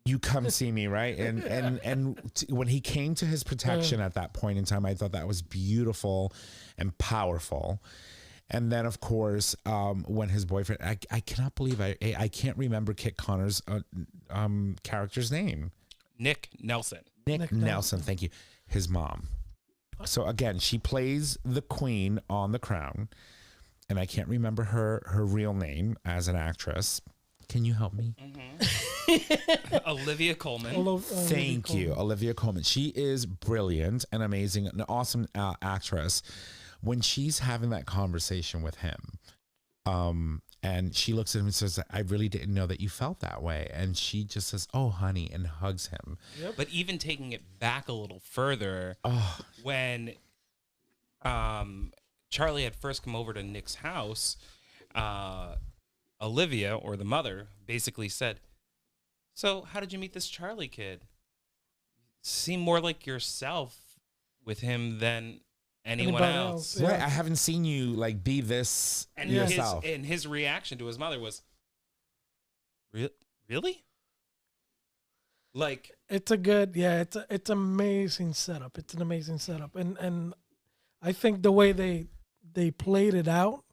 you come see me, right? And when he came to his protection at that point in time, I thought that was beautiful and powerful. And then, of course, when his boyfriend, I cannot believe I can't remember Kit Connor's character's name. Nick Nelson. Nick Nelson, thank you. His mom. So again, she plays the queen on The Crown, and I can't remember her real name as an actress. Can you help me? Olivia Colman. Thank you, Olivia Colman. She is brilliant and amazing, an awesome actress. When she's having that conversation with him, and she looks at him and says, I really didn't know that you felt that way. And she just says, oh, honey, and hugs him. Yep. But even taking it back a little further, when Charlie had first come over to Nick's house, Olivia, or the mother, basically said, "So how did you meet this Charlie kid? Seem more like yourself with him than anyone Anybody else." else, yeah. Right. I haven't seen you like be this And yourself. his reaction to his mother was, "Really? Like, It's a good, yeah. It's amazing setup. It's an amazing setup, and I think the way they played it out,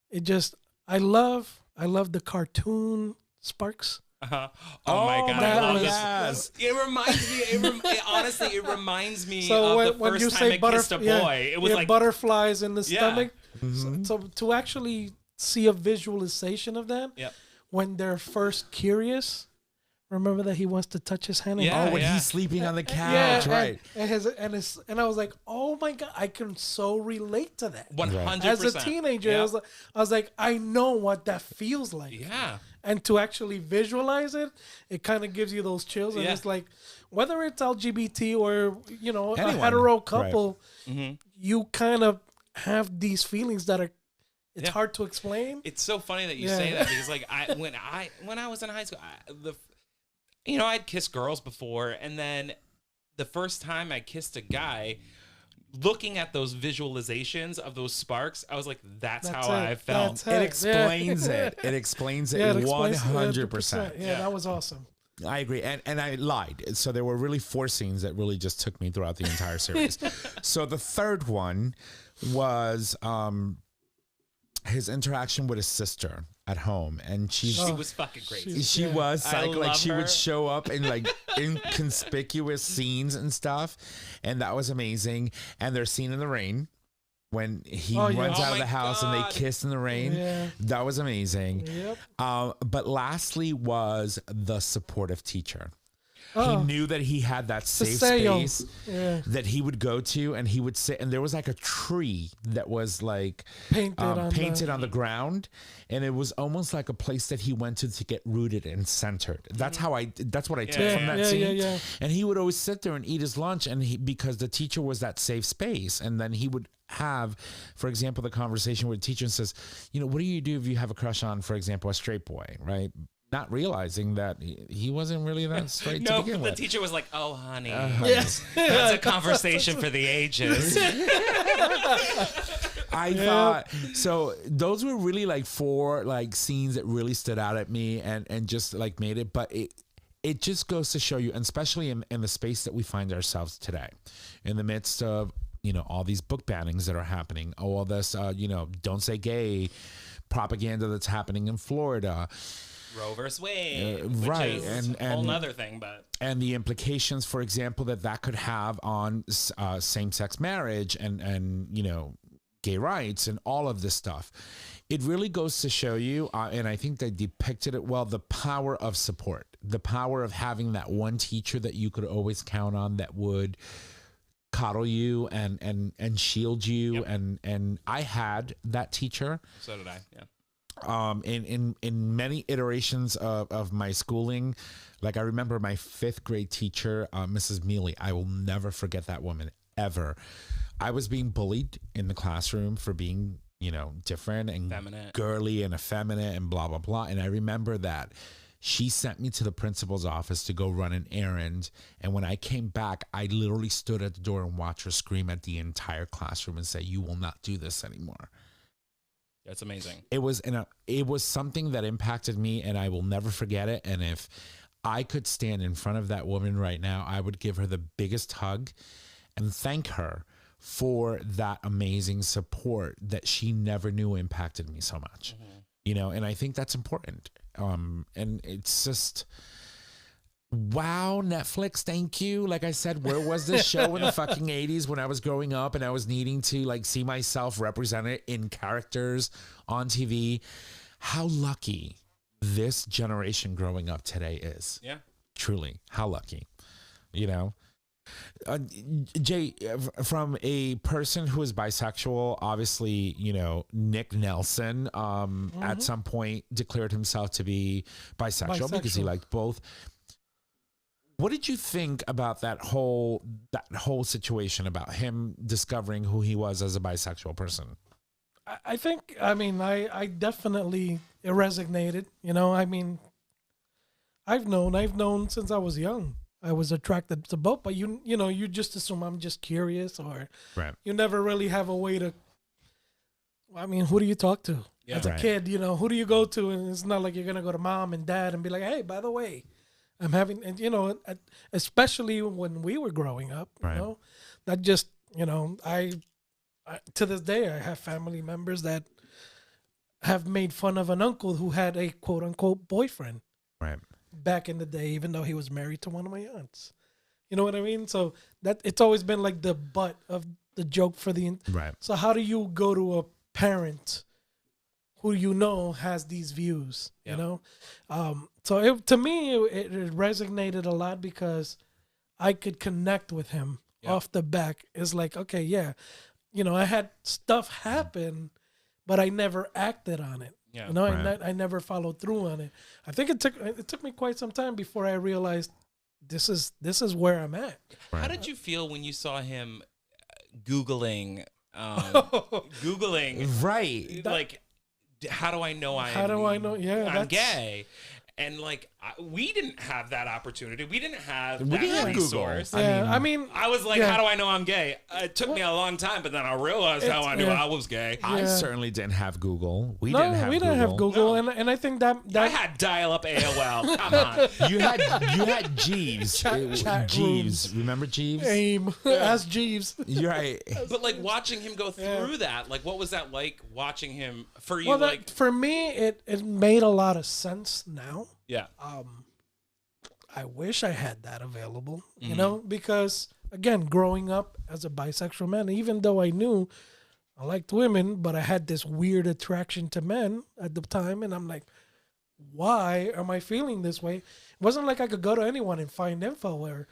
it just I love the cartoon Sparks. oh my God, that I love was- this. It reminds me. Honestly, it reminds me So of the when you first time say I kissed a boy. It was like, butterflies in the Yeah. stomach. Mm-hmm. So to actually see a visualization of that Yep. when they're first curious. Remember that he wants to touch his hand. Yeah. Oh, when he's sleeping on the couch, yeah, right? And I was like, oh my God, I can so relate to that. 100%. As a teenager, Yep. I was like, I know what that feels like. Yeah. And to actually visualize it, it kind of gives you those chills. And Yeah. it's like, whether it's LGBT or, Anyone. a hetero couple, Mm-hmm. you kind of have these feelings that are, it's Yeah. hard to explain. It's so funny that you Yeah. say that because, like, when I was in high school, I'd kissed girls before, and then the first time I kissed a guy, looking at those visualizations of those sparks, I was like, "That's how I felt." That's It explains it. It explains it Yeah, it explains it 100%. Yeah, that was awesome. I agree. And I lied. So there were really 4 scenes that really just took me throughout the entire series. So the third one was his interaction with his sister at home. And she was fucking crazy. she Yeah. was I like love she her. would show up in like inconspicuous scenes and stuff. And that was amazing. And their scene in the rain when he Oh, yeah. runs Oh out of my the house and God. they kiss in the rain. Yeah. That was amazing. Yep. But lastly was the supportive teacher. Oh. He knew that he had that safe Paseo. space Yeah. that he would go to, and he would sit. And there was like a tree that was like Painted on the ground, and it was almost like a place that he went to get rooted and centered. That's how That's what I took Yeah, from that yeah, scene. yeah. And he would always sit there and eat his lunch, and because the teacher was that safe space, and then he would have, for example, the conversation with the teacher and says, what do you do if you have a crush on, for example, a straight boy, right? Not realizing that he wasn't really that straight to No, begin the with. teacher was like, "Oh, honey, Yes. that's a conversation for the ages." I thought so. Those were really like 4 like scenes that really stood out at me and just like made it. But it just goes to show you, and especially in the space that we find ourselves today, in the midst of all these book bannings that are happening, all this don't say gay propaganda that's happening in Florida. Roe versus Wade, which right, is a whole nother thing, but and the implications, for example, that could have on same-sex marriage and gay rights and all of this stuff. It really goes to show you, and I think they depicted it well, the power of support, the power of having that one teacher that you could always count on that would coddle you and shield you. Yep. And I had that teacher. so did I. Yeah. In many iterations of my schooling. Like I remember my 5th grade teacher, Mrs. Mealy. I will never forget that woman ever. I was being bullied in the classroom for being, different and Effeminate. girly and effeminate and blah, blah, blah. And I remember that she sent me to the principal's office to go run an errand. And when I came back, I literally stood at the door and watched her scream at the entire classroom and say, "You will not do this anymore." That's amazing. It was something that impacted me, and I will never forget it. And if I could stand in front of that woman right now, I would give her the biggest hug and thank her for that amazing support that she never knew impacted me so much. And I think that's important. And it's just, wow, Netflix, thank you. Like I said, where was this show in the fucking 80s when I was growing up and I was needing to like see myself represented in characters on TV? How lucky this generation growing up today is. Yeah. Truly, how lucky, Jay, from a person who is bisexual, obviously, Nick Nelson at some point declared himself to be bisexual because he liked both. What did you think about that whole situation about him discovering who he was as a bisexual person? I think, I mean, I definitely, it resonated. You know, I mean, I've known since I was young. I was attracted to both, but you know, you just assume I'm just curious, or Right. you never really have a way to. I mean, who do you talk to as a Right. kid? You know, who do you go to? And it's not like you're gonna go to mom and dad and be like, hey, by the way, I'm having, and you know, especially when we were growing up, you Right. know, that just, you know, I to this day I have family members that have made fun of an uncle who had a quote unquote boyfriend Right. back in the day, even though he was married to one of my aunts. You know what I mean? So that it's always been like the butt of the joke for the. Right. So how do you go to a parent who you know has these views? Yeah. You know, so to me it resonated a lot because I could connect with him off the back. It's like, okay, yeah, you know, I had stuff happen, but I never acted on it. Yeah. You know, Right. I never followed through on it. I think it took me quite some time before I realized this is where I'm at. How did you feel when you saw him Googling, Right. like, how do I know How do I know? Yeah, I'm that's- gay? And like, we didn't have that opportunity. We didn't have that didn't have Google. resource. Yeah, I mean, I was like, yeah. how do I know I'm gay? It took me a long time, but then I realized how I knew I was gay. I Yeah. certainly didn't have Google. We no, didn't have we Google. didn't have Google, No. and I think that I had dial-up AOL. Come on. You had Jeeves. Chat Jeeves. Remember Jeeves? aim as Jeeves. You're right. But like watching him go through that, like what was that like watching him for you? Well, like, for me, it made a lot of sense now. yeah, I wish I had that available, Mm-hmm. you know, because again, growing up as a bisexual man, even though I knew I liked women, but I had this weird attraction to men at the time, and I'm like, why am I feeling this way? It wasn't like I could go to anyone and find info, or,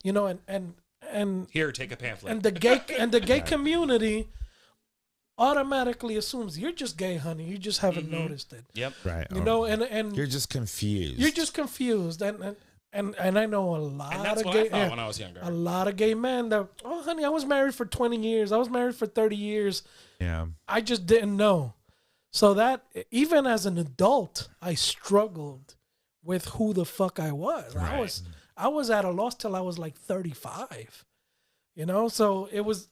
you know, and here, take a pamphlet. and the gay community automatically assumes you're just gay, honey. You just haven't noticed it. Yep. Right. You know, and You're just confused. you're just confused, and I know a lot And that's of what gay, I thought when I was younger. a lot of gay men that, oh honey, I was married for 20 years. I was married for 30 years. Yeah. I just didn't know. So that even as an adult, I struggled with who the fuck I was. Right. I was at a loss till I was like 35. You know, so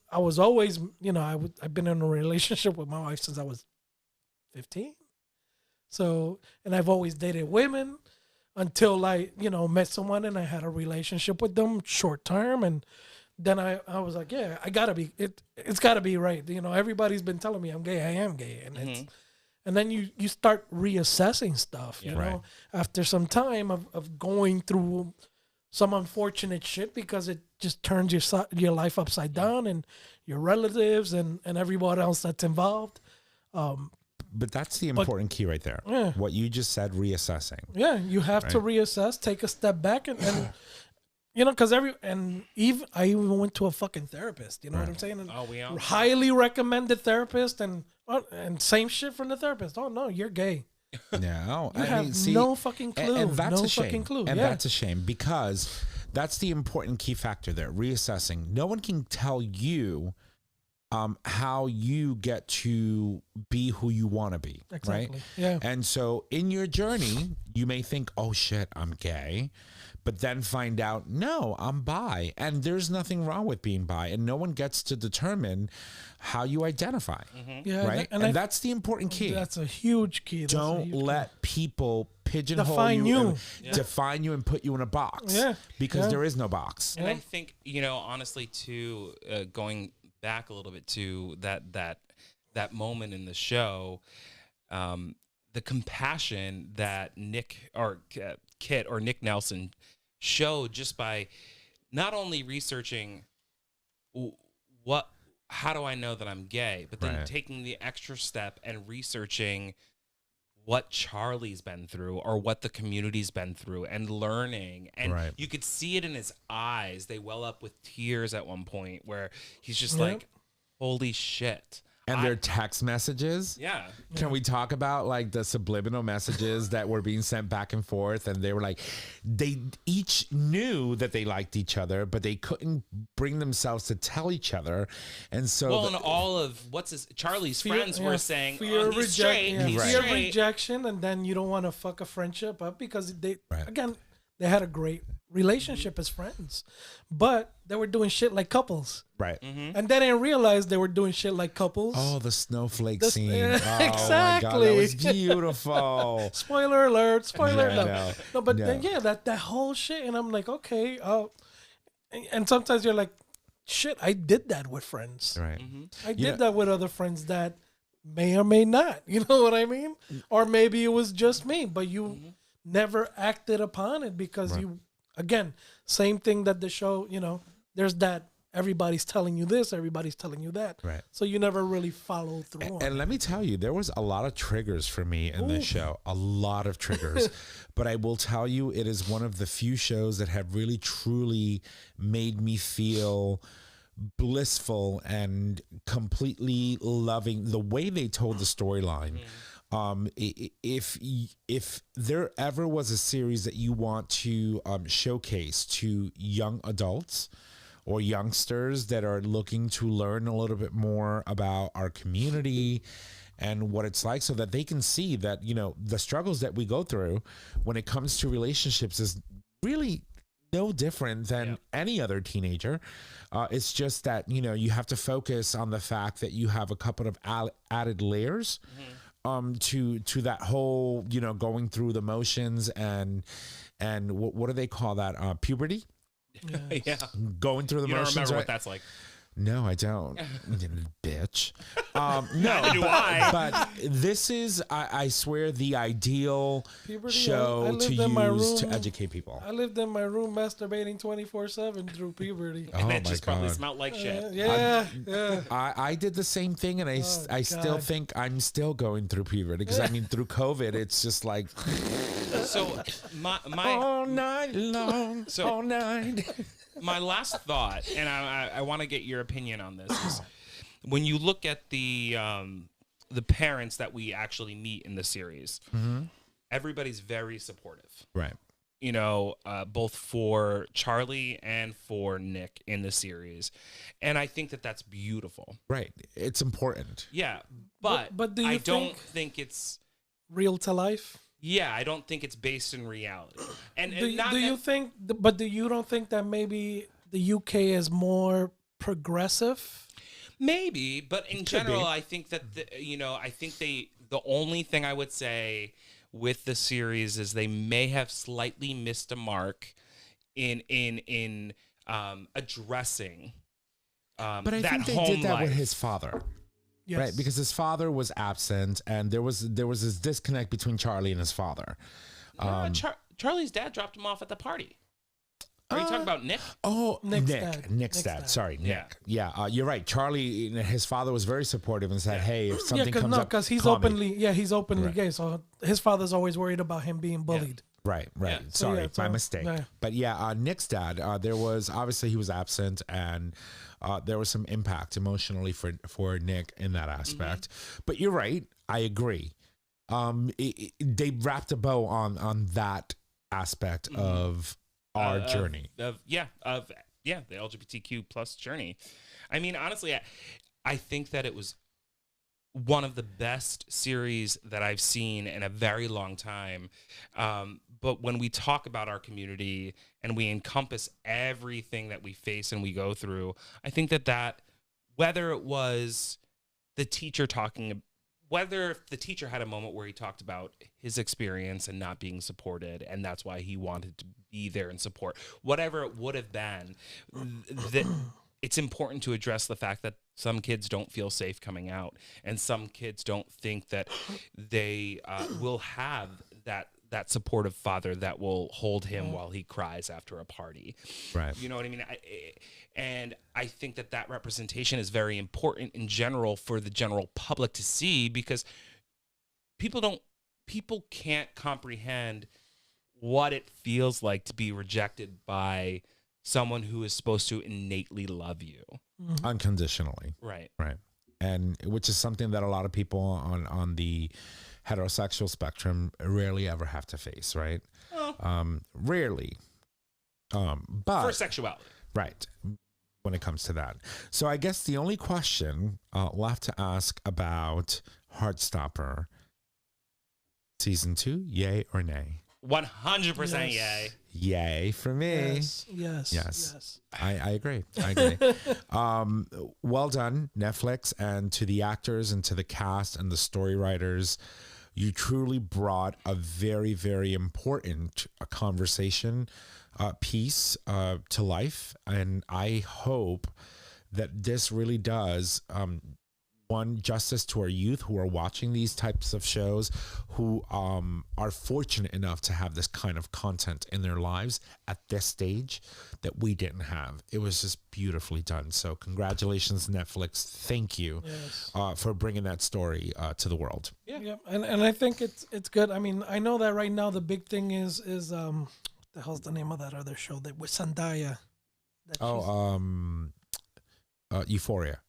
I was always, you know, I've been in a relationship with my wife since I was 15. So, and I've always dated women until I, you know, met someone and I had a relationship with them short term. And then I was like, yeah, it's gotta be right. You know, everybody's been telling me I'm gay. I am gay. And and then you start reassessing stuff, you know, Right. after some time of going through some unfortunate shit, because it just turns your life upside down, and your relatives and everyone else that's involved. But that's the important key right there. Yeah. What you just said, reassessing. Yeah, you have to reassess, take a step back, and you know, because I even went to a fucking therapist. You know what I'm saying? And Oh, we all. highly recommended therapist, and same shit from the therapist. Oh no, you're gay. No, You have no fucking clue. And that's no a shame. fucking clue. And yeah. that's a shame, because that's the important key factor there. Reassessing. No one can tell you how you get to be who you want to be. Exactly. Right. Yeah. And so in your journey, you may think, oh shit, I'm gay. But then find out, no, I'm bi. And there's nothing wrong with being bi. And no one gets to determine how you identify. Yeah, Right. And that's the important key. That's a huge key. That's a Don't huge key. let people pigeonhole Define you. and define you and put you in a box. Yeah. Because Yeah. there is no box. And I think, you know, honestly, too, going back a little bit to that moment in the show, the compassion that Nick or Kit or Nick Nelson showed just by not only researching how do I know that I'm gay, but then Right. taking the extra step and researching what Charlie's been through or what the community's been through and learning. And Right. you could see it in his eyes. They well up with tears at one point where he's just Yeah. like, holy shit. And their text messages. Yeah. Can we talk about like the subliminal messages that were being sent back and forth? And they were like, they each knew that they liked each other, but they couldn't bring themselves to tell each other. And so, Well, and all of Charlie's friends were saying, fear, he's straight, he's fear of straight. rejection, and then you don't want to fuck a friendship up because they had a great relationship as friends, but they were doing shit like couples. right. And they didn't realize they were doing shit like couples. Oh, the snowflake scene. Exactly. Oh my God, that was beautiful. Spoiler alert! Spoiler Yeah, alert! No, but no. then, that whole shit, and I'm like, okay, and sometimes you're like, shit, I did that with friends. Right. I did that with other friends that may or may not. You know what I mean? Or maybe it was just me, but you never acted upon it because you, again, same thing that the show, there's that everybody's telling you this, everybody's telling you that. Right. So you never really follow through on it. And let me tell you, there was a lot of triggers for me in this show, a lot of triggers. But I will tell you, it is one of the few shows that have really, truly made me feel blissful and completely loving the way they told the storyline. If there ever was a series that you want to showcase to young adults or youngsters that are looking to learn a little bit more about our community and what it's like, so that they can see that, the struggles that we go through when it comes to relationships is really no different than any other teenager. It's just that, you have to focus on the fact that you have a couple of added layers to that whole, going through the motions and what do they call that? Puberty? Yeah. Going through the You don't motions. remember Right? what that's like. No, I don't. Bitch. No, do I. but this is, I swear, the ideal Puberty, I show lived to in my use to room. educate people. I lived in my room masturbating 24/7 through puberty. Oh And my it just probably God. smelled like shit. Yeah. I did the same thing, and I still God. think I'm still going through puberty because through COVID, it's just like So my all night long, So- all night. my last thought, and I want to get your opinion on this, is when you look at the parents that we actually meet in the series, everybody's very supportive. Right. Both for Charlie and for Nick in the series, and I think that that's beautiful. Right. It's important. Yeah, but do you I don't think- think it's. Real to life. Yeah, I don't think it's based in reality. And Do not you that- think? But do you don't think that maybe the UK is more progressive? Maybe, but in general, be. I think that the only thing I would say with the series is they may have slightly missed a mark in addressing But I that think they home did that life. with his father. Yes. Right, because his father was absent, and there was this disconnect between Charlie and his father. Charlie's dad dropped him off at the party. Are you talking about Nick? Oh, Nick's Nick. dad. Nick's Nick's dad. dad. Sorry, Yeah. Nick. Yeah, you're right. Charlie, his father was very supportive and said, "Hey, if something comes up, because he's call me." openly, he's openly Right. gay. So his father's always worried about him being bullied. Right. Yeah. Sorry, it's my all- mistake. yeah. But yeah, Nick's dad. There was obviously he was absent, and there was some impact emotionally for Nick in that aspect. But you're right. I agree. They wrapped a bow on that aspect of our journey. The LGBTQ plus journey. I mean, honestly, I think that it was one of the best series that I've seen in a very long time. But when we talk about our community and we encompass everything that we face and we go through, I think that whether it was the teacher whether the teacher had a moment where he talked about his experience and not being supported, and that's why he wanted to be there and support, whatever it would have been, it's important to address the fact that some kids don't feel safe coming out, and some kids don't think that they will have that supportive father that will hold him while he cries after a party. Right. You know what I mean? I think that representation is very important in general for the general public to see, because people can't comprehend what it feels like to be rejected by someone who is supposed to innately love you. Unconditionally. Right. Right. and which is something that a lot of people on the heterosexual spectrum rarely ever have to face, right? Rarely. But For sexuality. right. When it comes to that. So I guess the only question left to ask about Heartstopper season 2, yay or nay? 100% yay. Yay for me. Yes. I agree. Well done, Netflix, and to the actors and to the cast and the story writers. You truly brought a very, very important conversation piece to life. And I hope that this really does one, justice to our youth who are watching these types of shows, who are fortunate enough to have this kind of content in their lives at this stage that we didn't have. It was just beautifully done. So congratulations, Netflix. Thank you for bringing that story to the world. Yeah. And I think it's good. I mean, I know that right now the big thing is the hell's the name of that other show that with Zendaya? Euphoria.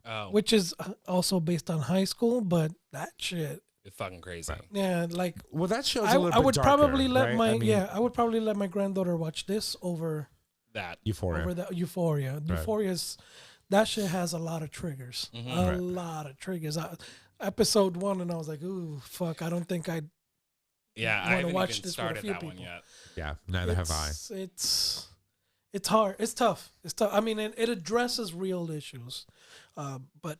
Oh. Which is also based on high school, but that shit. It's fucking crazy. Right. Yeah, like Well, that show's I a little bit would darker, probably let right? my I mean, I would probably let my granddaughter watch this over That. Euphoria. that Euphoria. Euphoria's that shit has a lot of triggers. Mm-hmm. Lot of triggers. Episode 1 and I was like, ooh, fuck, I don't think I'd Yeah, I wanna haven't watch even this with a started few that one people. yet. Yeah, neither have I. It's hard. It's tough. I mean, it addresses real issues, but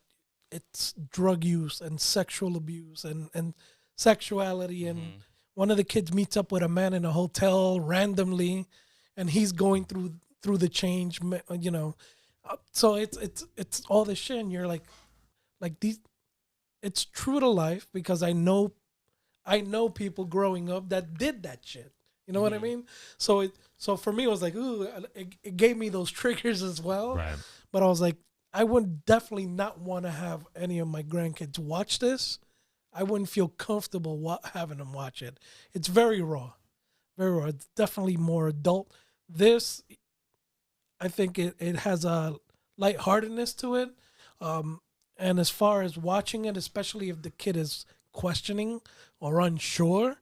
it's drug use and sexual abuse and sexuality. And one of the kids meets up with a man in a hotel randomly, and he's going through the change, you know. So it's all this shit, and you're like these. It's true to life because I know people growing up that did that shit. You know what I mean? So for me, it was like, ooh, it gave me those triggers as well. Right. But I was like, I would definitely not want to have any of my grandkids watch this. I wouldn't feel comfortable having them watch it. It's very raw. Very raw. It's definitely more adult. This, I think it has a lightheartedness to it. And as far as watching it, especially if the kid is questioning or unsure,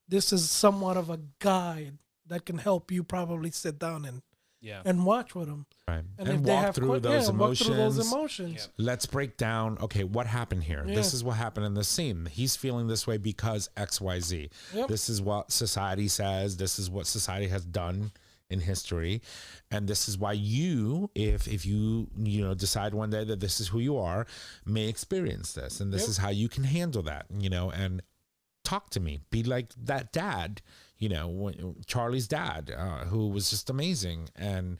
this is somewhat of a guide that can help you probably sit down and watch with them. Right. And And if they walk have through those emotions. walk through those emotions. Let's break down, okay, what happened here? Yeah. This is what happened in the scene. He's feeling this way because XYZ. Yep. This is what society says. This is what society has done in history. And this is why you, if you decide one day that this is who you are, may experience this. And this is how you can handle that, and talk to me. Be like that dad, Charlie's dad, who was just amazing. And,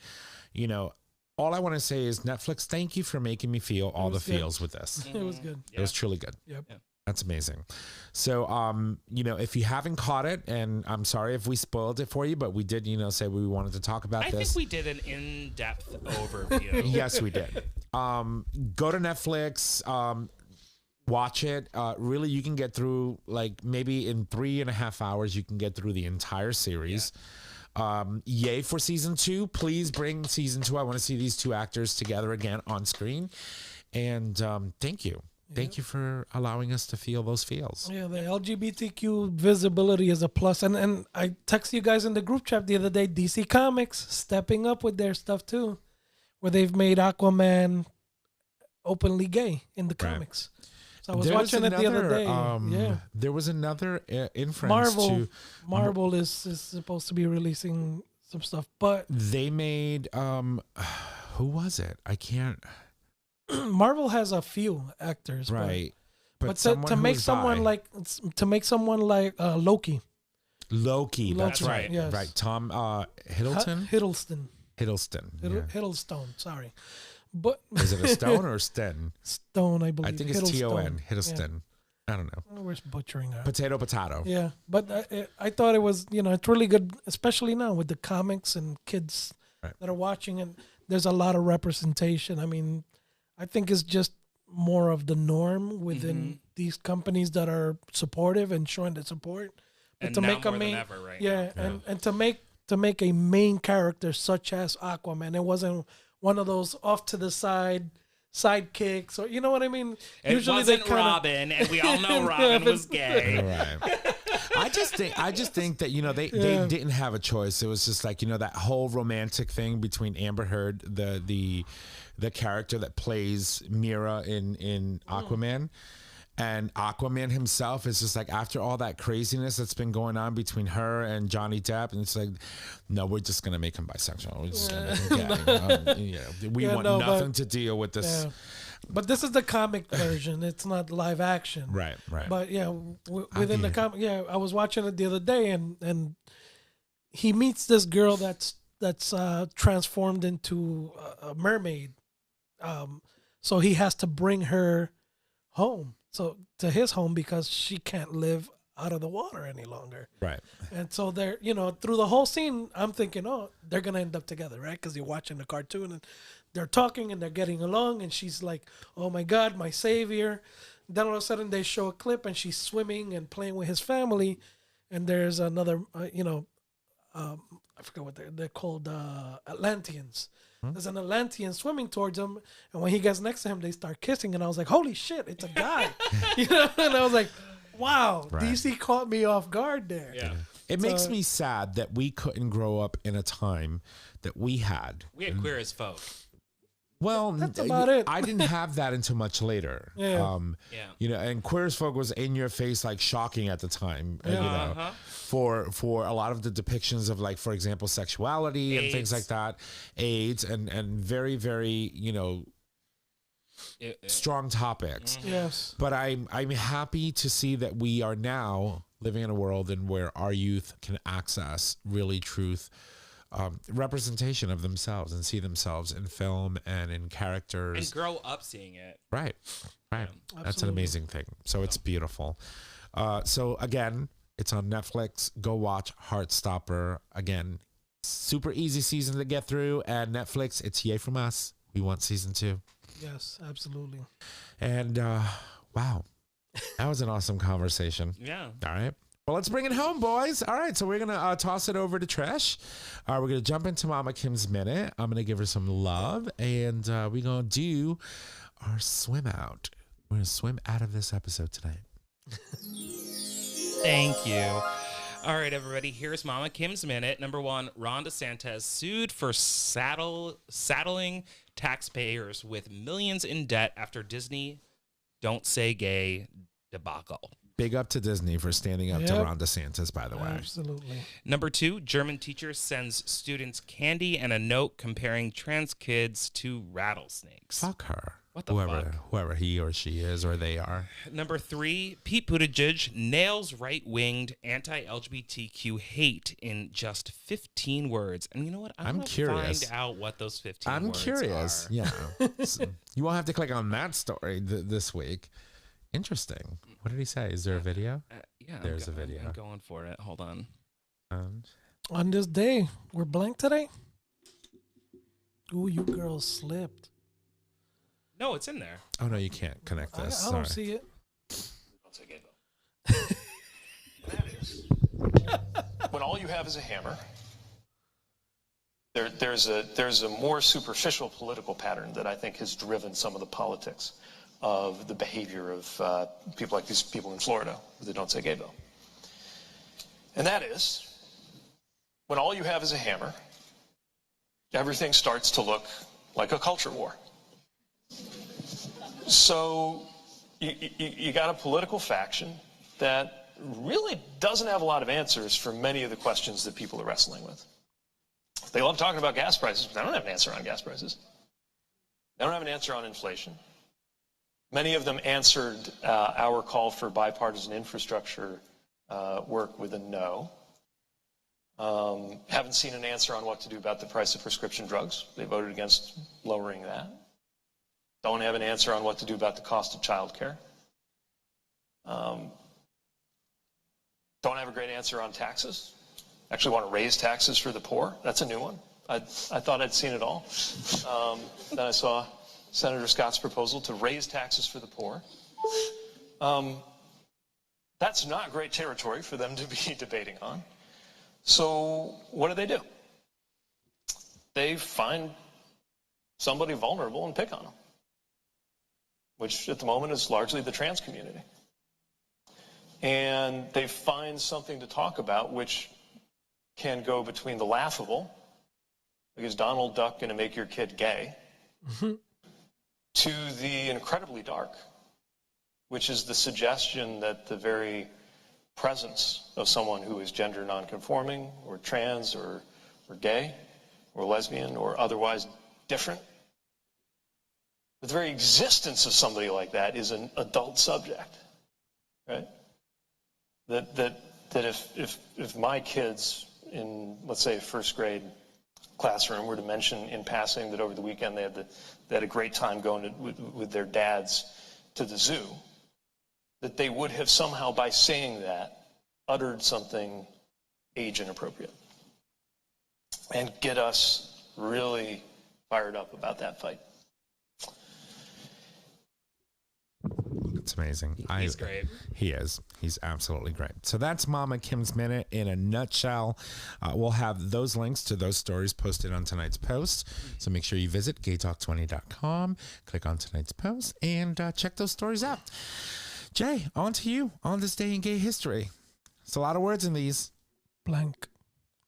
all I want to say is Netflix, thank you for making me feel all the feels with this. It was good. It was truly good. Yep. Yeah. That's amazing. So, if you haven't caught it, and I'm sorry if we spoiled it for you, but we did, say we wanted to talk about I this. think we did an in-depth overview. Yes, we did. Go to Netflix, watch it. Really, you can get through, like, maybe in 3.5 hours, you can get through the entire series. Yay for season 2. Please bring season 2. I want to see these two actors together again on screen. And thank you. Thank you for allowing us to feel those feels. Yeah, the LGBTQ visibility is a plus. And I texted you guys in the group chat the other day, DC Comics stepping up with their stuff too, where they've made Aquaman openly gay in the comics. So I was watching it the other day. There was another inference to Marvel is supposed to be releasing some stuff, but they made who was it? I can't. Marvel has a few actors, Right. But to make someone like Loki. That's right. Yes. Right. Tom Hiddleston. Hiddleston. Yeah. Hiddlestone. Sorry, but Is it a stone or Sten? Stone, I believe. I think it's T-O-N. Hiddleston. I don't know. We're butchering that. Potato. Yeah, but I thought it was, it's really good, especially now with the comics and kids that are watching, and there's a lot of representation. I mean, I think it's just more of the norm within these companies that are supportive and showing the support. But And to now make a more main, than ever right and to make a main character such as Aquaman, it wasn't one of those off to the side sidekicks, or you know what I mean. It wasn't Robin, and we all know Robin was gay. Right. I just think that they didn't have a choice. It was just like that whole romantic thing between Amber Heard, the character that plays Mira in Aquaman. And Aquaman himself is just like, after all that craziness that's been going on between her and Johnny Depp, and it's like, no, we're just gonna make him bisexual. We're just gonna make him gay. We want nothing to deal with this. Yeah. But this is the comic version. It's not live action. Right. But yeah, within the comic, I was watching it the other day, and he meets this girl that's transformed into a mermaid. So he has to bring her home. So to his home, because she can't live out of the water any longer. Right. And so they're, through the whole scene, I'm thinking, oh, they're going to end up together, right? Because you're watching the cartoon and they're talking and they're getting along. And she's like, oh my God, my savior. Then all of a sudden they show a clip and she's swimming and playing with his family. And there's another, I forget what they're called, Atlanteans. There's an Atlantean swimming towards him, and when he gets next to him, they start kissing, and I was like, "Holy shit, it's a guy!" And I was like, "Wow, right. DC caught me off guard there." Yeah, it makes me sad that we couldn't grow up in a time that we had. We had Queer as Folk. Well, that's about it. I didn't have that until much later. And Queer as Folk was in your face, like shocking at the time. For a lot of the depictions of, like, for example, sexuality and things like that, AIDS and very, very strong topics. Mm-hmm. Yes. But I'm happy to see that we are now living in a world in where our youth can access really truth. Representation of themselves and see themselves in film and in characters and grow up seeing it. Right. That's an amazing thing. So it's beautiful. So again, it's on Netflix. Go watch Heartstopper. Again, super easy season to get through, and Netflix, it's yay from us. We want season 2. Yes, absolutely. And wow, that was an awesome conversation. Yeah. All right. Well, let's bring it home, boys. All right, so we're going to toss it over to Trish. We're going to jump into Mama Kim's Minute. I'm going to give her some love, and we're going to do our swim out. We're going to swim out of this episode tonight. Thank you. All right, everybody, here's Mama Kim's Minute. Number 1, Ron DeSantis sued for saddling taxpayers with millions in debt after Disney Don't Say Gay debacle. Big up to Disney for standing up to Ron DeSantis, by the way. Absolutely. Number 2, German teacher sends students candy and a note comparing trans kids to rattlesnakes. Fuck her. What the fuck? Whoever he or she is or they are. Number 3, Pete Buttigieg nails right-winged anti-LGBTQ hate in just 15 words. And you know what? I'm curious. Find out what those 15 words are. I'm curious. Yeah. So you won't have to click on that story this week. Interesting. What did he say? Is there a video? Yeah. There's a video. I'm going for it. Hold on. On this day, we're blank today? Ooh, you girls slipped. No, it's in there. Oh, no, you can't connect this. I don't see it. I'll take it, though. That is, when all you have is a hammer, there's a more superficial political pattern that I think has driven some of the politics of the behavior of people like these people in Florida with the Don't Say Gay bill. And that is, when all you have is a hammer, everything starts to look like a culture war. So you got a political faction that really doesn't have a lot of answers for many of the questions that people are wrestling with. They love talking about gas prices, but they don't have an answer on gas prices. They don't have an answer on inflation. Many of them answered our call for bipartisan infrastructure work with a no. Haven't seen an answer on what to do about the price of prescription drugs. They voted against lowering that. Don't have an answer on what to do about the cost of childcare. Don't have a great answer on taxes. Actually want to raise taxes for the poor. That's a new one. I thought I'd seen it all. Then I saw Senator Scott's proposal to raise taxes for the poor. That's not great territory for them to be debating on. So what do? They find somebody vulnerable and pick on them. which at the moment is largely the trans community. And they find something to talk about which can go between the laughable, like is Donald Duck going to make your kid gay, to the incredibly dark, which is the suggestion that the very presence of someone who is gender nonconforming or trans or gay or lesbian or otherwise different, the very existence of somebody like that is an adult subject, right? That if my kids in, let's say, a first grade classroom were to mention in passing that over the weekend they had a great time going with their dads to the zoo, that they would have somehow, by saying that, uttered something age inappropriate and get us really fired up about that fight. It's amazing. He's great. He is. He's absolutely great. So that's Mama Kim's Minute in a nutshell. We'll have those links to those stories posted on tonight's post. So make sure you visit GayTalk2.0.com, click on tonight's post, and check those stories out. Jay, on to you on this day in gay history. It's a lot of words in these. Blank.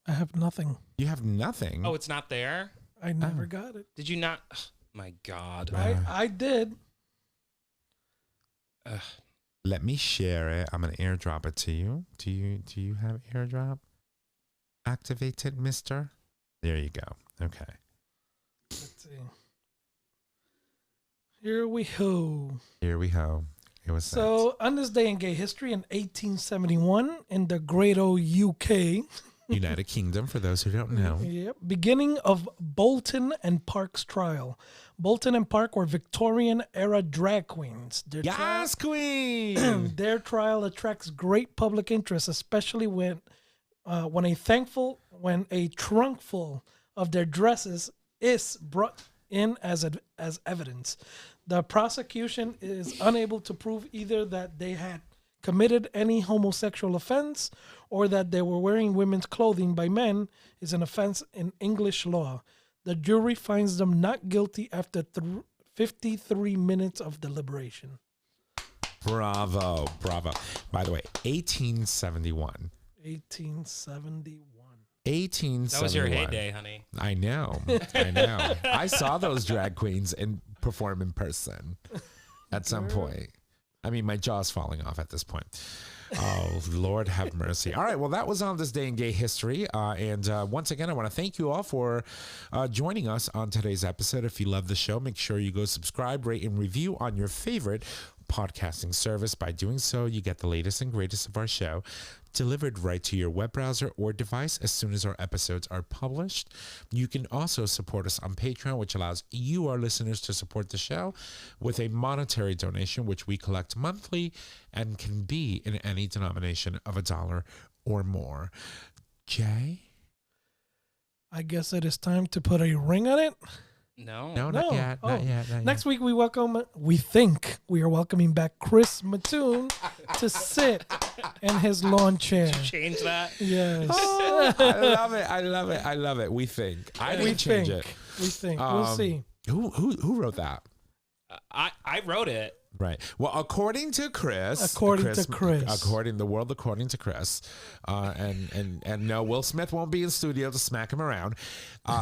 I have nothing. You have nothing? Oh, it's not there? I never got it. Did you not? Ugh, my God. I did. Let me share it. I'm going to airdrop it to you. Do you have airdrop activated, mister? There you go. Okay. Let's see. Here we go. Here we go. It was so on this day in gay history in 1871 in the great old UK. United Kingdom, for those who don't know. Yep. Beginning of Bolton and Park's trial. Bolton and Park were Victorian-era drag queens. Yes, queen! Their trial attracts great public interest, especially when a trunk full of their dresses is brought in as evidence. The prosecution is unable to prove either that they had committed any homosexual offense or that they were wearing women's clothing by men is an offense in English law. The jury finds them not guilty after 53 minutes of deliberation. Bravo. By the way, 1871. 1871. 1871. That was your heyday, honey. I know. I saw those drag queens perform in person at some point. I mean, my jaw's falling off at this point. Oh, Lord have mercy. All right, well, that was on this day in gay history. And once again, I want to thank you all for joining us on today's episode. If you love the show, make sure you go subscribe, rate, and review on your favorite podcasting service. By doing so, you get the latest and greatest of our show delivered right to your web browser or device as soon as our episodes are published. You can also support us on Patreon, which allows you, our listeners, to support the show with a monetary donation, which we collect monthly and can be in any denomination of $1 or more. Jay? I guess it is time to put a ring on it. No, not yet. Not yet. Next week we are welcoming back Chris Mattoon to sit in his lawn chair. Did you change that? Yes. Oh, I love it. We think. I didn't change it. We think. We'll see. Who wrote that? I wrote it. Right. Well, according to Chris, according to Chris, and no, Will Smith won't be in studio to smack him around.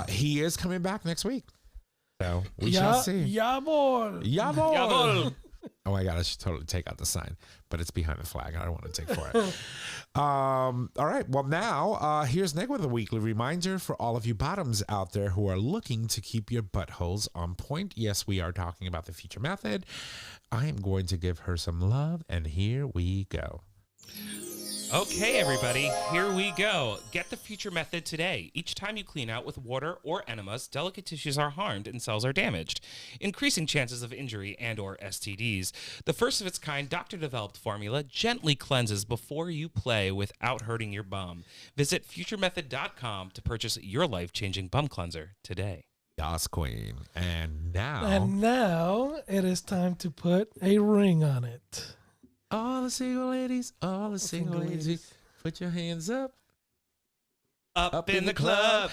He is coming back next week. So we shall see. Yabol. Oh my God, I should totally take out the sign, but it's behind the flag. I don't want to take for it. All right. Well, now here's Nick with a weekly reminder for all of you bottoms out there who are looking to keep your buttholes on point. Yes, we are talking about the Future Method. I am going to give her some love, and here we go. Okay, everybody, here we go. Get the Future Method today. Each time you clean out with water or enemas, delicate tissues are harmed and cells are damaged, increasing chances of injury and or STDs. The first of its kind doctor-developed formula gently cleanses before you play without hurting your bum. Visit futuremethod.com to purchase your life-changing bum cleanser today. Yas, queen. And now it is time to put a ring on it. All the single ladies, put your hands up. Up in the club.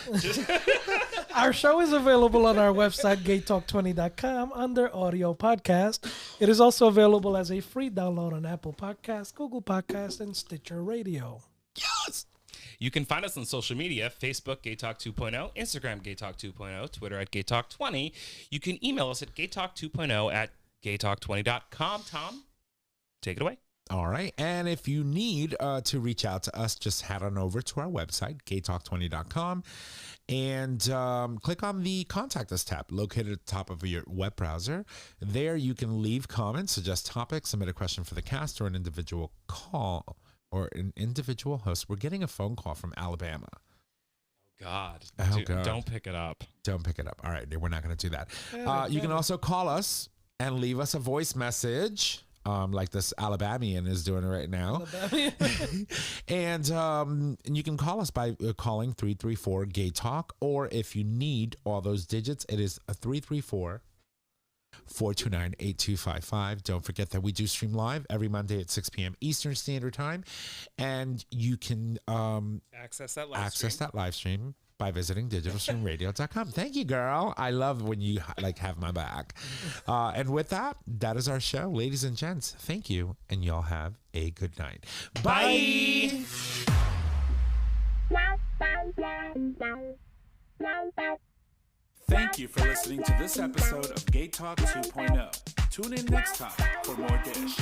Our show is available on our website, GayTalk2.0 under audio podcast. It is also available as a free download on Apple Podcasts, Google Podcasts, and Stitcher Radio. Yes. You can find us on social media, Facebook, GayTalk 2.0, Instagram, GayTalk 2.0, Twitter at GayTalk20. You can email us at GayTalk2.0 at GayTalk20.com. Tom, take it away. All right. And if you need to reach out to us, just head on over to our website, GayTalk20.com, and click on the Contact Us tab located at the top of your web browser. There you can leave comments, suggest topics, submit a question for the cast, or an individual call or an individual host. We're getting a phone call from Alabama. God. Oh, God. Don't pick it up. Don't pick it up. All right. We're not going to do that. You can also call us and leave us a voice message. Like this Alabamian is doing it right now. And you can call us by calling 334-GAY-TALK, or if you need all those digits, it is a 334-429-8255. Don't forget that we do stream live every Monday at 6 p.m. Eastern Standard Time, and you can access that live stream by visiting digitalstreamradio.com. Thank you, girl. I love when you have my back. And with that, that is our show. Ladies and gents, thank you. And y'all have a good night. Bye. Thank you for listening to this episode of Gay Talk 2.0. Tune in next time for more dish.